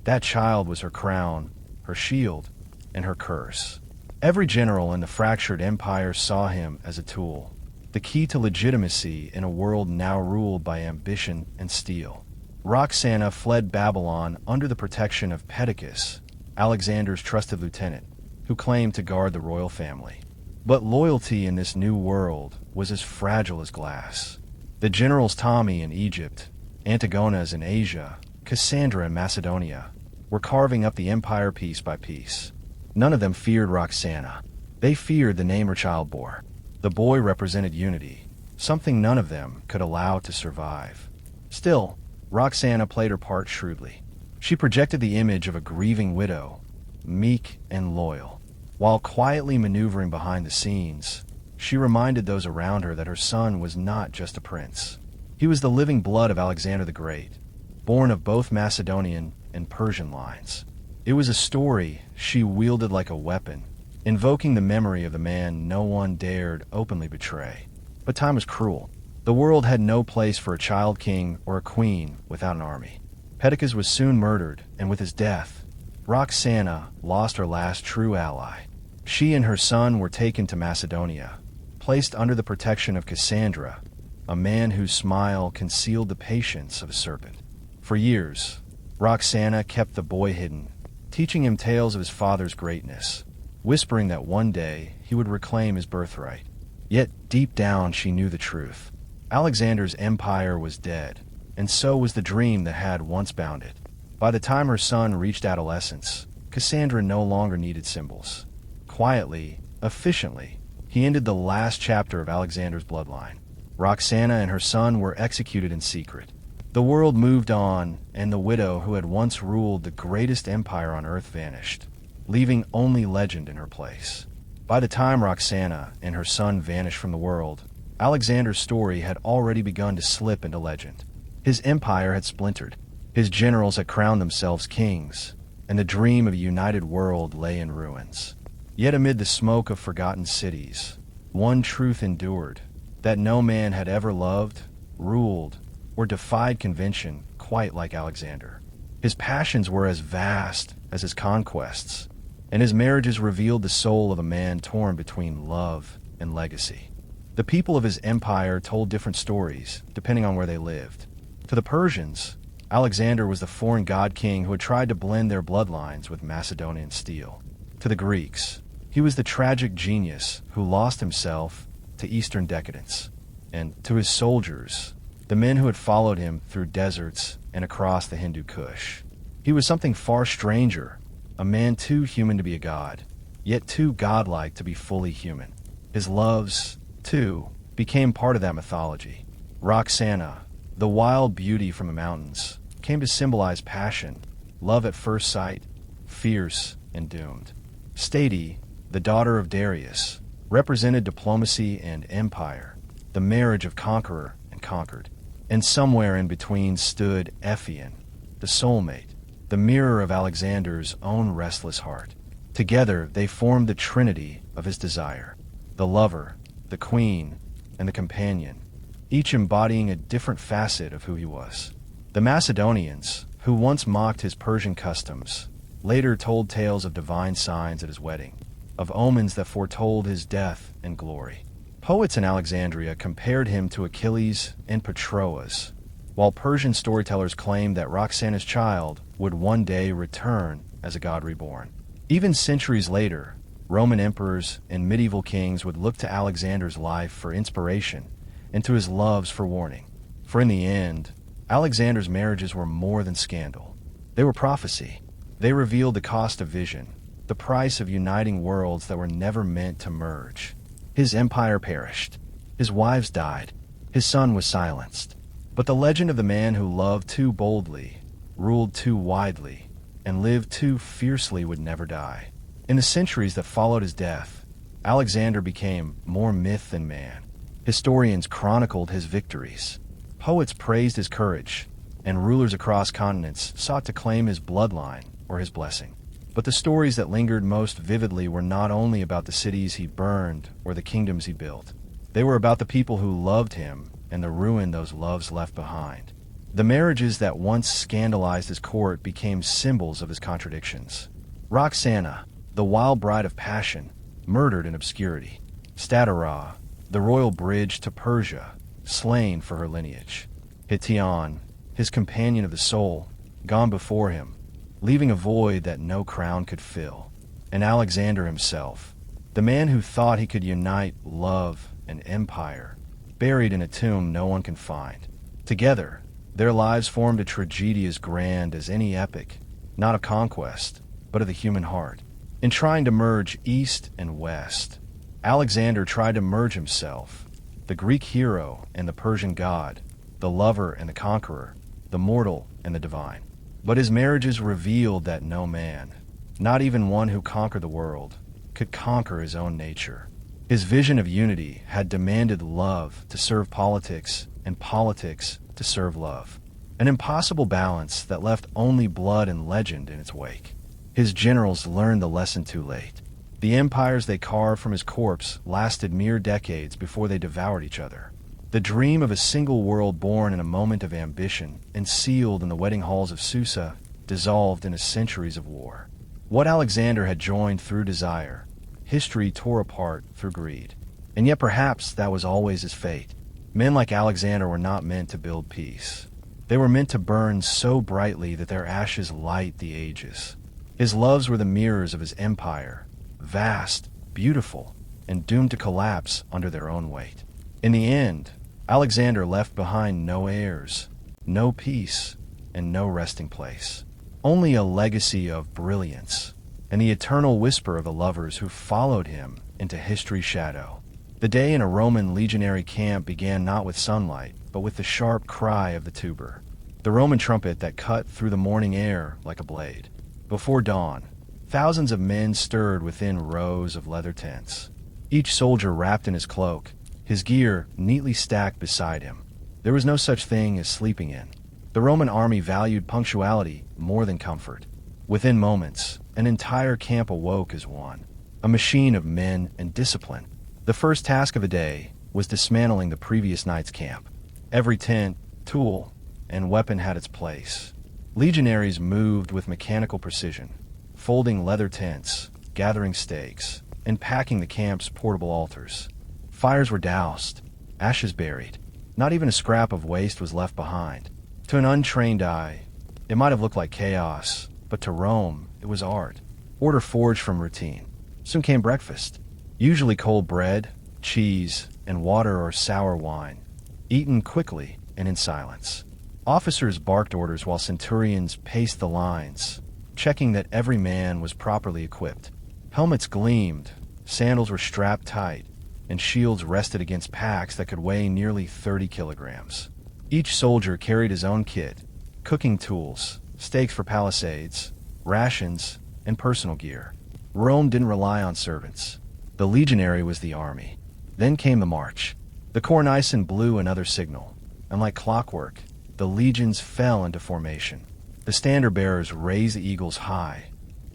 That child was her crown, her shield, and her curse. Every general in the fractured empire saw him as a tool, the key to legitimacy in a world now ruled by ambition and steel. Roxana fled Babylon under the protection of Perdiccas, Alexander's trusted lieutenant, who claimed to guard the royal family. But loyalty in this new world was as fragile as glass. The generals Ptolemy in Egypt, Antigonas in Asia, Cassandra in Macedonia, were carving up the empire piece by piece. None of them feared Roxana. They feared the name her child bore. The boy represented unity, something none of them could allow to survive. Still, Roxana played her part shrewdly. She projected the image of a grieving widow, meek and loyal. While quietly maneuvering behind the scenes, she reminded those around her that her son was not just a prince. He was the living blood of Alexander the Great, born of both Macedonian and Persian lines. It was a story she wielded like a weapon, invoking the memory of the man no one dared openly betray. But time was cruel. The world had no place for a child king or a queen without an army. Perdiccas was soon murdered, and with his death, Roxana lost her last true ally. She and her son were taken to Macedonia, placed under the protection of Cassandra, a man whose smile concealed the patience of a serpent. For years, Roxana kept the boy hidden, teaching him tales of his father's greatness, whispering that one day he would reclaim his birthright. Yet deep down she knew the truth. Alexander's empire was dead, and so was the dream that had once bound it. By the time her son reached adolescence, Cassandra no longer needed symbols. Quietly, efficiently, he ended the last chapter of Alexander's bloodline. Roxana and her son were executed in secret. The world moved on, and the widow who had once ruled the greatest empire on earth vanished, leaving only legend in her place. By the time Roxana and her son vanished from the world, Alexander's story had already begun to slip into legend. His empire had splintered. His generals had crowned themselves kings, and the dream of a united world lay in ruins. Yet amid the smoke of forgotten cities, one truth endured, that no man had ever loved, ruled, or defied convention quite like Alexander. His passions were as vast as his conquests, and his marriages revealed the soul of a man torn between love and legacy. The people of his empire told different stories, depending on where they lived. To the Persians, Alexander was the foreign god king who had tried to blend their bloodlines with Macedonian steel. To the Greeks, he was the tragic genius who lost himself to Eastern decadence. And to his soldiers, the men who had followed him through deserts and across the Hindu Kush, he was something far stranger, a man too human to be a god, yet too godlike to be fully human. His loves, too, became part of that mythology. Roxana, the wild beauty from the mountains, came to symbolize passion, love at first sight, fierce and doomed. Stati, the daughter of Darius, represented diplomacy and empire, the marriage of conqueror and conquered. And somewhere in between stood Ephion, the soulmate, the mirror of Alexander's own restless heart. Together they formed the trinity of his desire, the lover, the queen, and the companion, each embodying a different facet of who he was. The Macedonians, who once mocked his Persian customs, later told tales of divine signs at his wedding, of omens that foretold his death and glory. Poets in Alexandria compared him to Achilles and Patroclus, while Persian storytellers claimed that Roxana's child would one day return as a god reborn. Even centuries later, Roman emperors and medieval kings would look to Alexander's life for inspiration and to his loves for warning. For in the end, Alexander's marriages were more than scandal. They were prophecy. They revealed the cost of vision, the price of uniting worlds that were never meant to merge. His empire perished. His wives died. His son was silenced. But the legend of the man who loved too boldly, ruled too widely, and lived too fiercely would never die. In the centuries that followed his death, Alexander became more myth than man. Historians chronicled his victories. Poets praised his courage, and rulers across continents sought to claim his bloodline or his blessing. But the stories that lingered most vividly were not only about the cities he burned or the kingdoms he built. They were about the people who loved him and the ruin those loves left behind. The marriages that once scandalized his court became symbols of his contradictions. Roxana, the wild bride of passion, murdered in obscurity. Statara, the royal bridge to Persia, slain for her lineage. Hition, his companion of the soul, gone before him, leaving a void that no crown could fill. And Alexander himself, the man who thought he could unite love and empire, buried in a tomb no one can find. Together, their lives formed a tragedy as grand as any epic, not of conquest, but of the human heart. In trying to merge East and West, Alexander tried to merge himself, the Greek hero and the Persian god, the lover and the conqueror, the mortal and the divine. But his marriages revealed that no man, not even one who conquered the world, could conquer his own nature. His vision of unity had demanded love to serve politics and politics to serve love, an impossible balance that left only blood and legend in its wake. His generals learned the lesson too late. The empires they carved from his corpse lasted mere decades before they devoured each other. The dream of a single world born in a moment of ambition and sealed in the wedding halls of Susa dissolved in a centuries of war. What Alexander had joined through desire, history tore apart through greed. And yet perhaps that was always his fate. Men like Alexander were not meant to build peace. They were meant to burn so brightly that their ashes light the ages. His loves were the mirrors of his empire, vast, beautiful, and doomed to collapse under their own weight. In the end, Alexander left behind no heirs, no peace, and no resting place. Only a legacy of brilliance, and the eternal whisper of the lovers who followed him into history's shadow. The day in a Roman legionary camp began not with sunlight, but with the sharp cry of the tuber, the Roman trumpet that cut through the morning air like a blade. Before dawn, thousands of men stirred within rows of leather tents, each soldier wrapped in his cloak, his gear neatly stacked beside him. There was no such thing as sleeping in. The Roman army valued punctuality more than comfort. Within moments, an entire camp awoke as one, a machine of men and discipline. The first task of the day was dismantling the previous night's camp. Every tent, tool, and weapon had its place. Legionaries moved with mechanical precision, folding leather tents, gathering stakes, and packing the camp's portable altars. Fires were doused, ashes buried. Not even a scrap of waste was left behind. To an untrained eye, it might have looked like chaos, but to Rome, it was art. Order forged from routine. Soon came breakfast. Usually cold bread, cheese, and water or sour wine, eaten quickly and in silence. Officers barked orders while centurions paced the lines, checking that every man was properly equipped. Helmets gleamed, sandals were strapped tight, and shields rested against packs that could weigh nearly 30 kilograms. Each soldier carried his own kit, cooking tools, stakes for palisades, rations, and personal gear. Rome didn't rely on servants. The legionary was the army. Then came the march. The cornicen blew another signal, and like clockwork, the legions fell into formation. The standard-bearers raised the eagles high,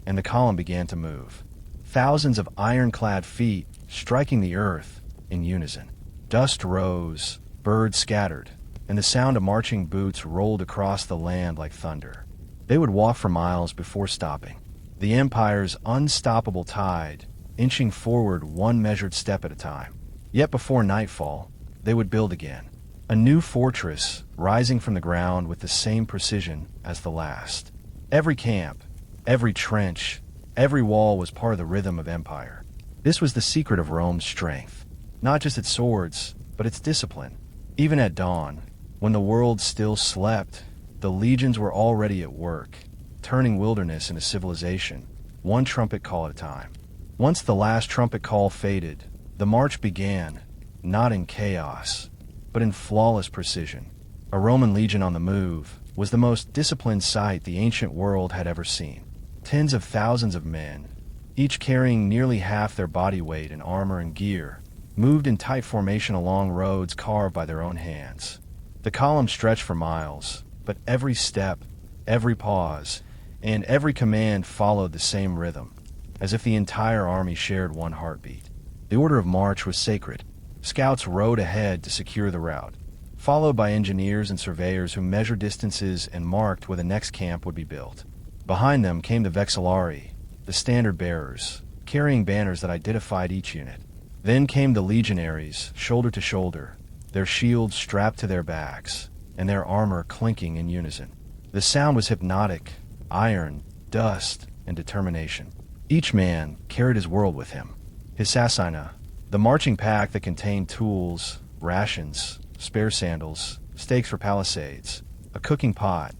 and the column began to move. Thousands of iron-clad feet striking the earth in unison. Dust rose, birds scattered, and the sound of marching boots rolled across the land like thunder. They would walk for miles before stopping. The empire's unstoppable tide, inching forward one measured step at a time. Yet before nightfall, they would build again. A new fortress rising from the ground with the same precision as the last. Every camp, every trench, Every wall was part of the rhythm of empire. This was the secret of Rome's strength. Not just its swords, but its discipline. Even at dawn, when the world still slept, the legions were already at work, turning wilderness into civilization, one trumpet call at a time. Once the last trumpet call faded, the march began, not in chaos, but in flawless precision. A Roman legion on the move was the most disciplined sight the ancient world had ever seen. Tens of thousands of men, each carrying nearly half their body weight in armor and gear, moved in tight formation along roads carved by their own hands. The column stretched for miles, but every step, every pause, and every command followed the same rhythm, as if the entire army shared one heartbeat. The order of march was sacred. Scouts rode ahead to secure the route, followed by engineers and surveyors who measured distances and marked where the next camp would be built. Behind them came the vexillari, the standard bearers, carrying banners that identified each unit. Then came the legionaries, shoulder to shoulder, their shields strapped to their backs, and their armor clinking in unison. The sound was hypnotic: iron, dust, and determination. Each man carried his world with him. His sassina, the marching pack that contained tools, rations, spare sandals, stakes for palisades, a cooking pot,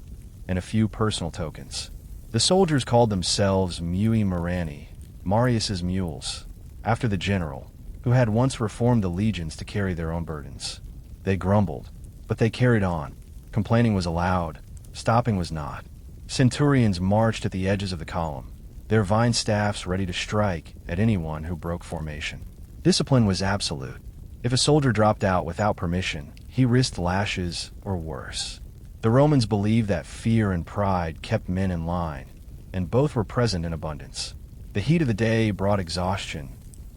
and a few personal tokens. The soldiers called themselves Mui Marani, Marius's mules, after the general, who had once reformed the legions to carry their own burdens. They grumbled, but they carried on. Complaining was allowed, stopping was not. Centurions marched at the edges of the column, their vine staffs ready to strike at anyone who broke formation. Discipline was absolute. If a soldier dropped out without permission, he risked lashes or worse. The Romans believed that fear and pride kept men in line, and both were present in abundance. The heat of the day brought exhaustion,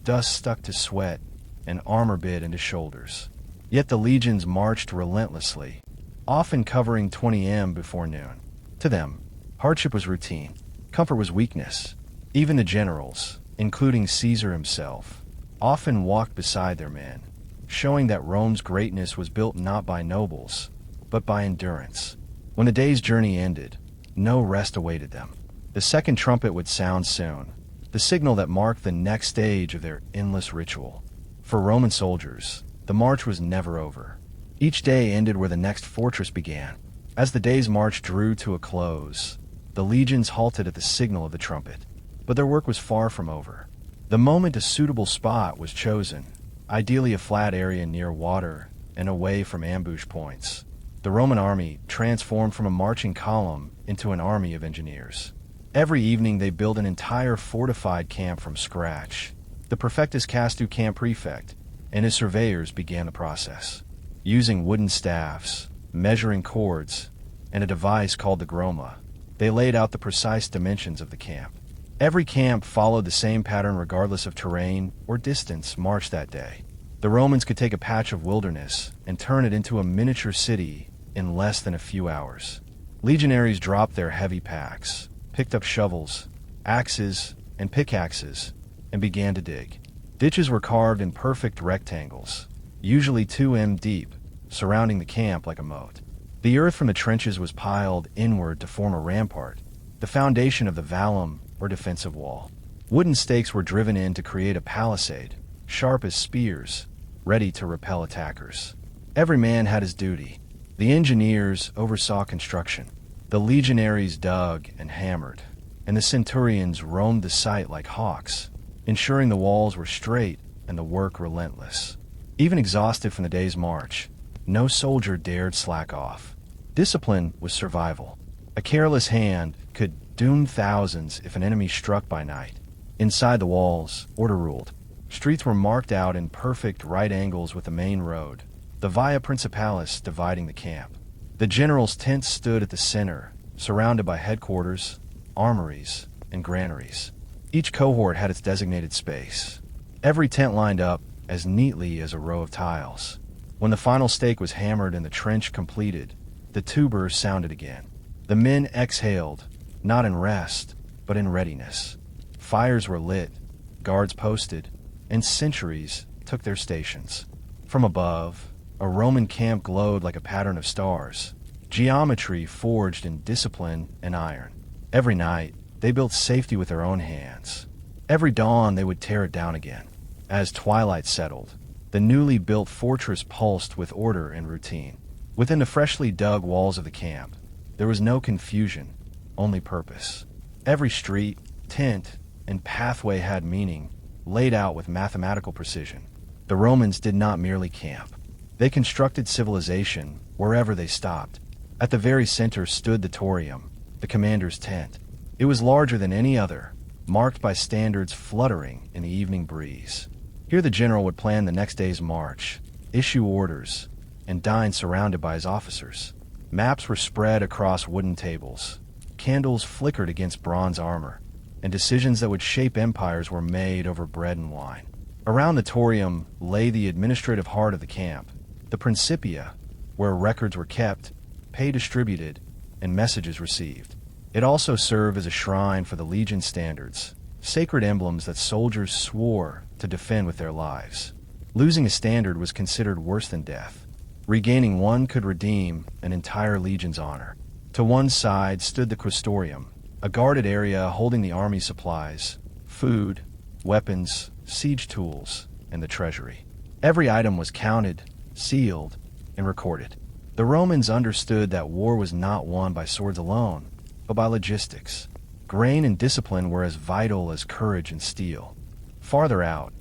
dust stuck to sweat, and armor bit into shoulders. Yet the legions marched relentlessly, often covering 20 m before noon. To them, hardship was routine, comfort was weakness. Even the generals, including Caesar himself, often walked beside their men, showing that Rome's greatness was built not by nobles, but by endurance. When the day's journey ended, no rest awaited them. The second trumpet would sound soon, the signal that marked the next stage of their endless ritual. For Roman soldiers, the march was never over. Each day ended where the next fortress began. As the day's march drew to a close, the legions halted at the signal of the trumpet. But their work was far from over. The moment a suitable spot was chosen, ideally a flat area near water and away from ambush points, the Roman army transformed from a marching column into an army of engineers. Every evening they built an entire fortified camp from scratch. The Prefectus Castu camp prefect and his surveyors began the process. Using wooden staffs, measuring cords, and a device called the groma, they laid out the precise dimensions of the camp. Every camp followed the same pattern regardless of terrain or distance marched that day. The Romans could take a patch of wilderness and turn it into a miniature city in less than a few hours. Legionaries dropped their heavy packs, picked up shovels, axes, and pickaxes, and began to dig. Ditches were carved in perfect rectangles, usually 2 m deep, surrounding the camp like a moat. The earth from the trenches was piled inward to form a rampart, the foundation of the vallum or defensive wall. Wooden stakes were driven in to create a palisade, sharp as spears, ready to repel attackers. Every man had his duty. The engineers oversaw construction. The legionaries dug and hammered, and the centurions roamed the site like hawks, ensuring the walls were straight and the work relentless. Even exhausted from the day's march, no soldier dared slack off. Discipline was survival. A careless hand could doom thousands if an enemy struck by night. Inside the walls, order ruled. Streets were marked out in perfect right angles with the main road, the Via Principalis dividing the camp. The general's tent stood at the center, surrounded by headquarters, armories, and granaries. Each cohort had its designated space. Every tent lined up as neatly as a row of tiles. When the final stake was hammered and the trench completed, the tuber sounded again. The men exhaled, not in rest, but in readiness. Fires were lit, guards posted, and sentries took their stations. From above, a Roman camp glowed like a pattern of stars, geometry forged in discipline and iron. Every night, They built safety with their own hands. Every dawn they would tear it down again. As twilight settled, the newly built fortress pulsed with order and routine. Within the freshly dug walls of the camp, there was no confusion, only purpose. Every street, tent, and pathway had meaning, laid out with mathematical precision. The Romans did not merely camp. They constructed civilization wherever they stopped. At the very center stood the Torium, the commander's tent. It was larger than any other, marked by standards fluttering in the evening breeze. Here the general would plan the next day's march, issue orders, and dine surrounded by his officers. Maps were spread across wooden tables. Candles flickered against bronze armor, and decisions that would shape empires were made over bread and wine. Around the Torium lay the administrative heart of the camp, the Principia, where records were kept, pay distributed, and messages received. It also served as a shrine for the legion standards, sacred emblems that soldiers swore to defend with their lives. Losing a standard was considered worse than death. Regaining one could redeem an entire legion's honor. To one side stood the Quaestorium, a guarded area holding the army supplies, food, weapons, siege tools, and the treasury. Every item was counted, sealed, and recorded. The Romans understood that war was not won by swords alone, but by logistics. Grain and discipline were as vital as courage and steel. Farther out,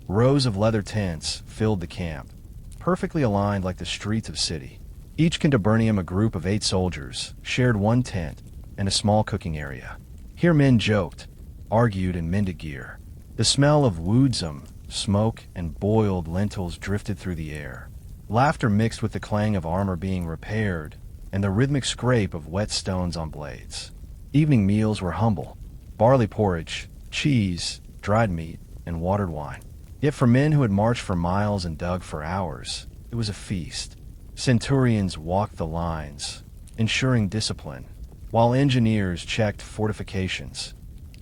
rows of leather tents filled the camp, perfectly aligned like the streets of city. Each contubernium, a group of 8 soldiers, shared one tent and a small cooking area. Here men joked, argued, and mended gear. The smell of woodsum, smoke, and boiled lentils drifted through the air. Laughter mixed with the clang of armor being repaired and the rhythmic scrape of wet stones on blades. Evening meals were humble: barley porridge, cheese, dried meat, and watered wine. Yet for men who had marched for miles and dug for hours, it was a feast. Centurions walked the lines, ensuring discipline, while engineers checked fortifications.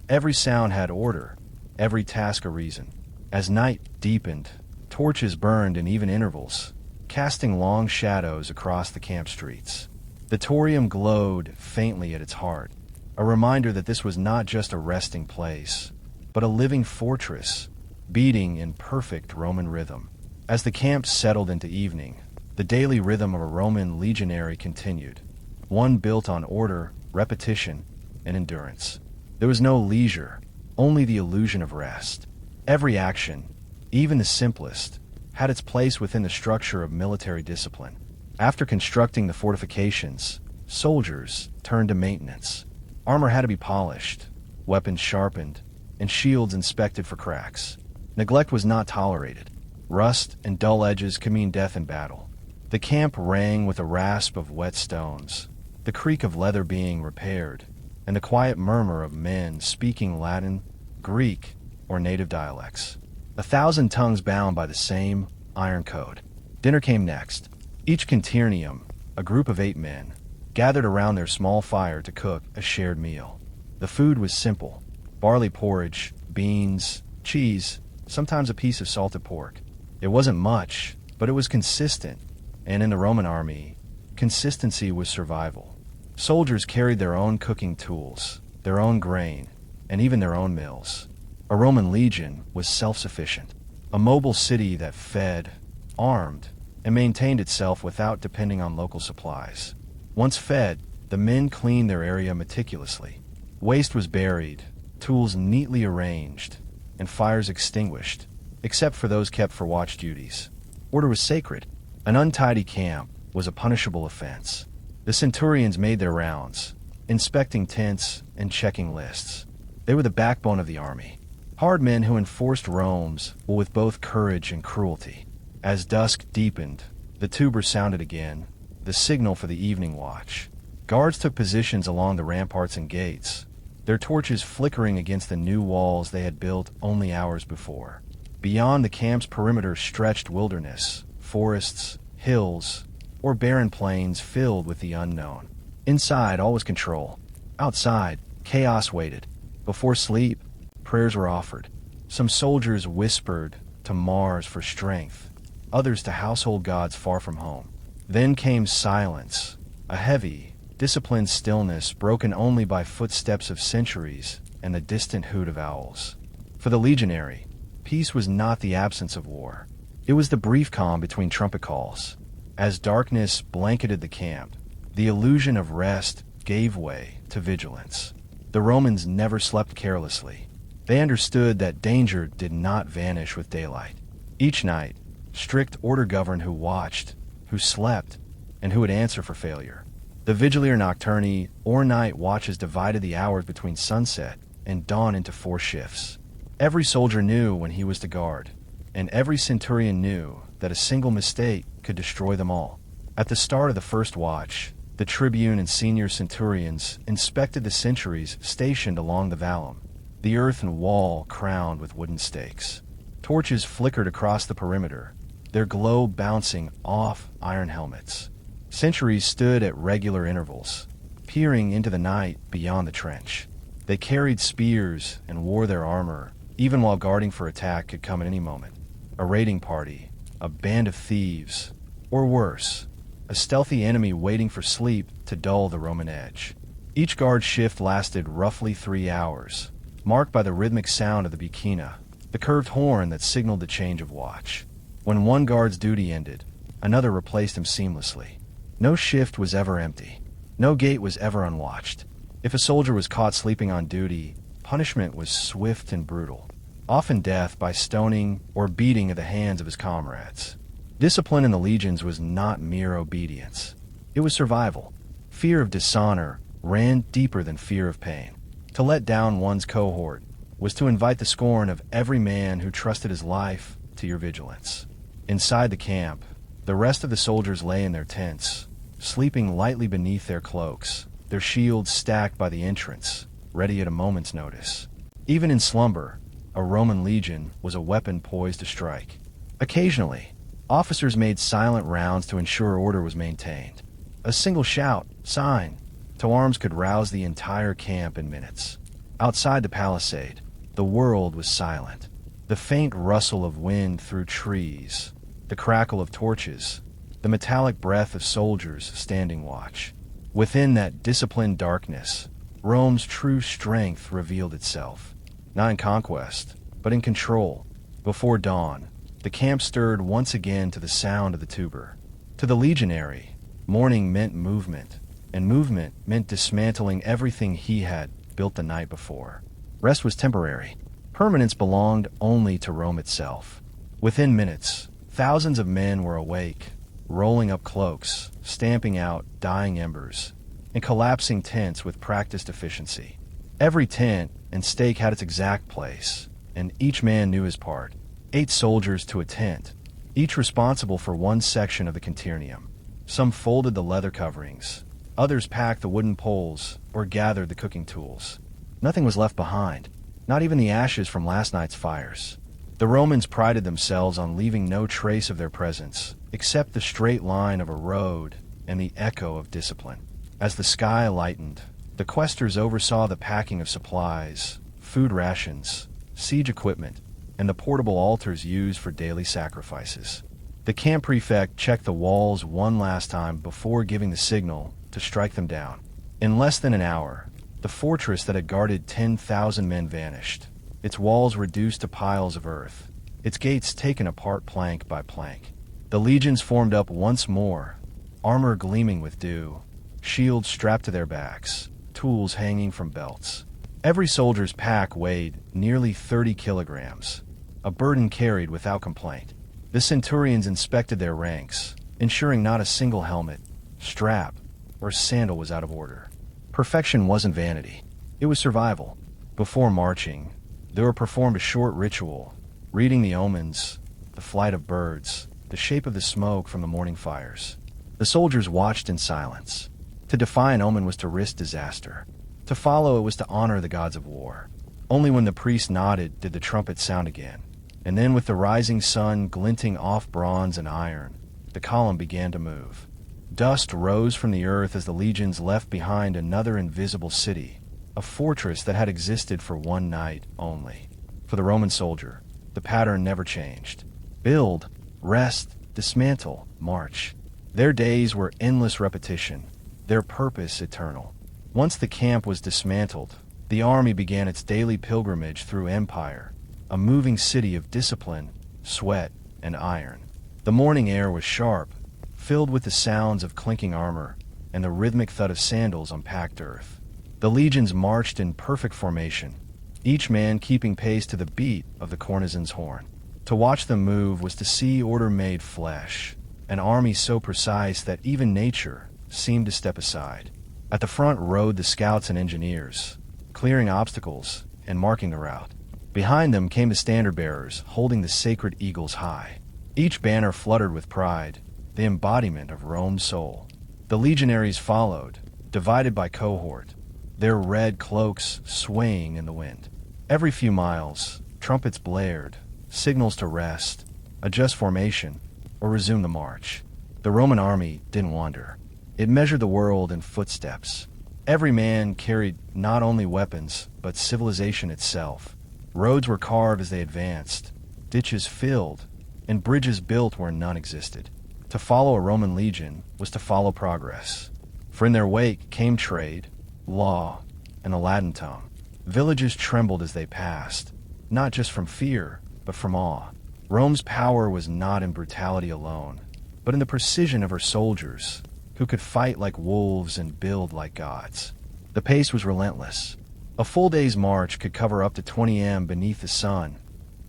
Every sound had order, every task a reason. As night deepened, torches burned in even intervals, casting long shadows across the camp streets. The Torium glowed faintly at its heart, a reminder that this was not just a resting place, but a living fortress, beating in perfect Roman rhythm. As the camp settled into evening, the daily rhythm of a Roman legionary continued, one built on order, repetition, and endurance. There was no leisure, only the illusion of rest. Every action, even the simplest, had its place within the structure of military discipline. After constructing the fortifications, soldiers turned to maintenance. Armor had to be polished, weapons sharpened, and shields inspected for cracks. Neglect was not tolerated. Rust and dull edges could mean death in battle. The camp rang with a rasp of wet stones, the creak of leather being repaired, and the quiet murmur of men speaking Latin, Greek, or native dialects. 1,000 tongues bound by the same iron code. Dinner came next. Each conternium, a group of 8 men, gathered around their small fire to cook a shared meal. The food was simple: barley porridge, beans, cheese, sometimes a piece of salted pork. It wasn't much, but it was consistent, and in the Roman army, consistency was survival. Soldiers carried their own cooking tools, their own grain, and even their own mills. A Roman legion was self-sufficient, a mobile city that fed, armed, and maintained itself without depending on local supplies. Once fed, the men cleaned their area meticulously. Waste was buried, tools neatly arranged, and fires extinguished, except for those kept for watch duties. Order was sacred. An untidy camp was a punishable offense. The centurions made their rounds, inspecting tents and checking lists. They were the backbone of the army, hard men who enforced Rome's will with both courage and cruelty. As dusk deepened, the tuber sounded again, the signal for the evening watch. Guards took positions along the ramparts and gates, their torches flickering against the new walls they had built only hours before. Beyond the camp's perimeter stretched wilderness, forests, hills, or barren plains filled with the unknown. Inside, all was control. Outside, chaos waited. Before sleep, prayers were offered. Some soldiers whispered to Mars for strength, others to household gods far from home. Then came silence, a heavy, disciplined stillness broken only by footsteps of centuries and the distant hoot of owls. For the legionary, peace was not the absence of war. It was the brief calm between trumpet calls. As darkness blanketed the camp, the illusion of rest gave way to vigilance. The Romans never slept carelessly. They understood that danger did not vanish with daylight. Each night, strict order governed who watched, who slept, and who would answer for failure. The Vigilier Nocturni, or night watches, divided the hours between sunset and dawn into 4 shifts. Every soldier knew when he was to guard, and every centurion knew that a single mistake could destroy them all. At the start of the first watch, the tribune and senior centurions inspected the sentries stationed along the vallum, the earthen wall crowned with wooden stakes. Torches flickered across the perimeter, their glow bouncing off iron helmets. Sentries stood at regular intervals, peering into the night beyond the trench. They carried spears and wore their armor, even while guarding for attack could come at any moment. A raiding party, a band of thieves, or worse, a stealthy enemy waiting for sleep to dull the Roman edge. Each guard shift lasted roughly 3 hours, marked by the rhythmic sound of the bucina, the curved horn that signaled the change of watch. When one guard's duty ended, another replaced him seamlessly. No shift was ever empty. No gate was ever unwatched. If a soldier was caught sleeping on duty, punishment was swift and brutal, often death by stoning or beating at the hands of his comrades. Discipline in the legions was not mere obedience. It was survival. Fear of dishonor ran deeper than fear of pain. To let down one's cohort was to invite the scorn of every man who trusted his life to your vigilance. Inside the camp, the rest of the soldiers lay in their tents, sleeping lightly beneath their cloaks, their shields stacked by the entrance, ready at a moment's notice. Even in slumber, a Roman legion was a weapon poised to strike. Occasionally, officers made silent rounds to ensure order was maintained. A single shout, sign, to arms could rouse the entire camp in minutes. Outside the palisade, the world was silent. The faint rustle of wind through trees, the crackle of torches, the metallic breath of soldiers standing watch. Within that disciplined darkness, Rome's true strength revealed itself. Not in conquest, but in control. Before dawn, the camp stirred once again to the sound of the tuber. To the legionary, morning meant movement, and movement meant dismantling everything he had built the night before. Rest was temporary. Permanence belonged only to Rome itself. Within minutes, thousands of men were awake, rolling up cloaks, stamping out dying embers, and collapsing tents with practiced efficiency. Every tent and stake had its exact place, and each man knew his part. 8 soldiers to a tent, each responsible for one section of the conternium. Some folded the leather coverings, others packed the wooden poles or gathered the cooking tools. Nothing was left behind, not even the ashes from last night's fires. The Romans prided themselves on leaving no trace of their presence, except the straight line of a road and the echo of discipline. As the sky lightened, the quaestors oversaw the packing of supplies, food rations, siege equipment, and the portable altars used for daily sacrifices. The camp prefect checked the walls one last time before giving the signal to strike them down. In less than an hour, the fortress that had guarded 10,000 men vanished, its walls reduced to piles of earth, its gates taken apart plank by plank. The legions formed up once more, armor gleaming with dew, shields strapped to their backs, tools hanging from belts. Every soldier's pack weighed nearly 30 kilograms, a burden carried without complaint. The centurions inspected their ranks, ensuring not a single helmet, strap, or sandal was out of order. Perfection wasn't vanity. It was survival. Before marching, they were performed a short ritual, reading the omens, the flight of birds, the shape of the smoke from the morning fires. The soldiers watched in silence. To defy an omen was to risk disaster. To follow it was to honor the gods of war. Only when the priest nodded did the trumpet sound again. And then with the rising sun glinting off bronze and iron, the column began to move. Dust rose from the earth as the legions left behind another invisible city, a fortress that had existed for one night only. For the Roman soldier, the pattern never changed. Build, rest, dismantle, march. Their days were endless repetition, their purpose eternal. Once the camp was dismantled, the army began its daily pilgrimage through empire, a moving city of discipline, sweat, and iron. The morning air was sharp, filled with the sounds of clinking armor and the rhythmic thud of sandals on packed earth. The legions marched in perfect formation, each man keeping pace to the beat of the courtesan's horn. To watch them move was to see order made flesh, an army so precise that even nature seemed to step aside. At the front rode the scouts and engineers, clearing obstacles and marking the route. Behind them came the standard-bearers, holding the sacred eagles high. Each banner fluttered with pride, the embodiment of Rome's soul. The legionaries followed, divided by cohort, their red cloaks swaying in the wind. Every few miles, trumpets blared, signals to rest, adjust formation, or resume the march. The Roman army didn't wander. It measured the world in footsteps. Every man carried not only weapons, but civilization itself. Roads were carved as they advanced, ditches filled, and bridges built where none existed. To follow a Roman legion was to follow progress, for in their wake came trade, law, and the Latin tongue. Villages trembled as they passed, not just from fear, but from awe. Rome's power was not in brutality alone, but in the precision of her soldiers, who could fight like wolves and build like gods. The pace was relentless. A full day's march could cover up to 20 m beneath the sun,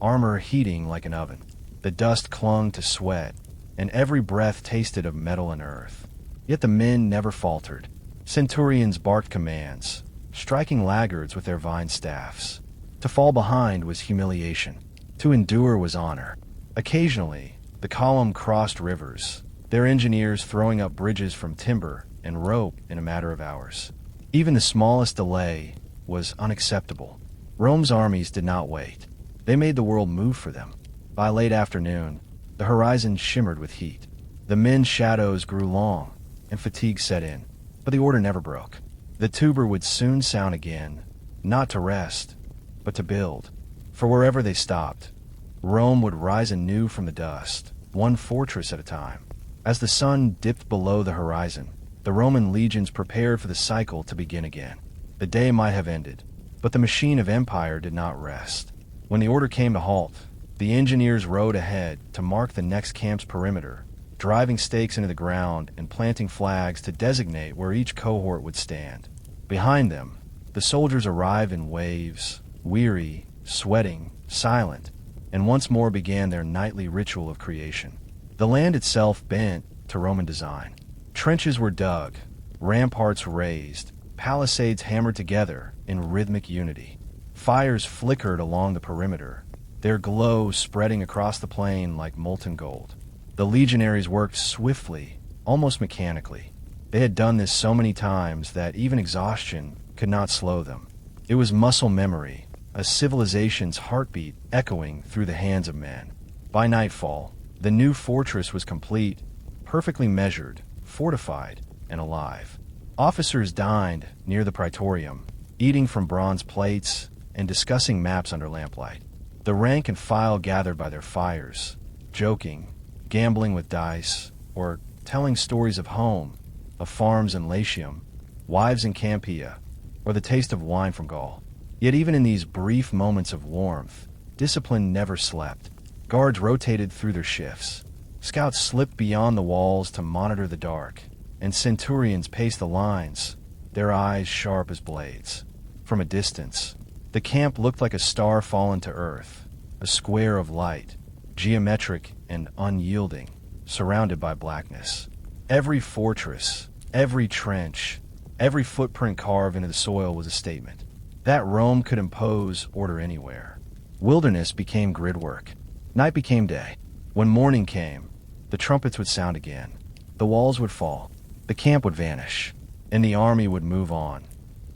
armor heating like an oven. The dust clung to sweat, and every breath tasted of metal and earth. Yet the men never faltered. Centurions barked commands, striking laggards with their vine staffs. To fall behind was humiliation. To endure was honor. Occasionally, the column crossed rivers, their engineers throwing up bridges from timber and rope in a matter of hours. Even the smallest delay was unacceptable. Rome's armies did not wait. They made the world move for them. By late afternoon, the horizon shimmered with heat. The men's shadows grew long, and fatigue set in. But the order never broke. The tuba would soon sound again, not to rest, but to build. For wherever they stopped, Rome would rise anew from the dust, one fortress at a time. As the sun dipped below the horizon, the Roman legions prepared for the cycle to begin again. The day might have ended, but the machine of empire did not rest. When the order came to halt, the engineers rode ahead to mark the next camp's perimeter, driving stakes into the ground and planting flags to designate where each cohort would stand. Behind them, the soldiers arrived in waves, weary, sweating, silent, and once more began their nightly ritual of creation. The land itself bent to Roman design. Trenches were dug, ramparts raised, palisades hammered together in rhythmic unity. Fires flickered along the perimeter, their glow spreading across the plain like molten gold. The legionaries worked swiftly, almost mechanically. They had done this so many times that even exhaustion could not slow them. It was muscle memory, a civilization's heartbeat echoing through the hands of men. By nightfall, the new fortress was complete, perfectly measured, fortified, and alive. Officers dined near the praetorium, eating from bronze plates and discussing maps under lamplight. The rank and file gathered by their fires, joking, gambling with dice, or telling stories of home, of farms in Latium, wives in Campia, or the taste of wine from Gaul. Yet even in these brief moments of warmth, discipline never slept. Guards rotated through their shifts. Scouts slipped beyond the walls to monitor the dark, and centurions paced the lines, their eyes sharp as blades. From a distance, the camp looked like a star fallen to earth, a square of light, geometric and unyielding, surrounded by blackness. Every fortress, every trench, every footprint carved into the soil was a statement that Rome could impose order anywhere. Wilderness became grid work. Night became day. When morning came, the trumpets would sound again. The walls would fall. The camp would vanish. And the army would move on,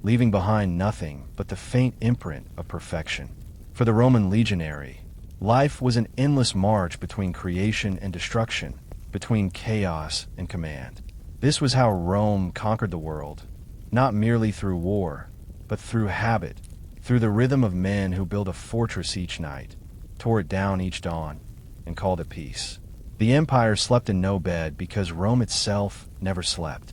leaving behind nothing but the faint imprint of perfection. For the Roman legionary, life was an endless march between creation and destruction, between chaos and command. This was how Rome conquered the world, not merely through war, but through habit, through the rhythm of men who built a fortress each night, tore it down each dawn, and called it peace. The empire slept in no bed because Rome itself never slept.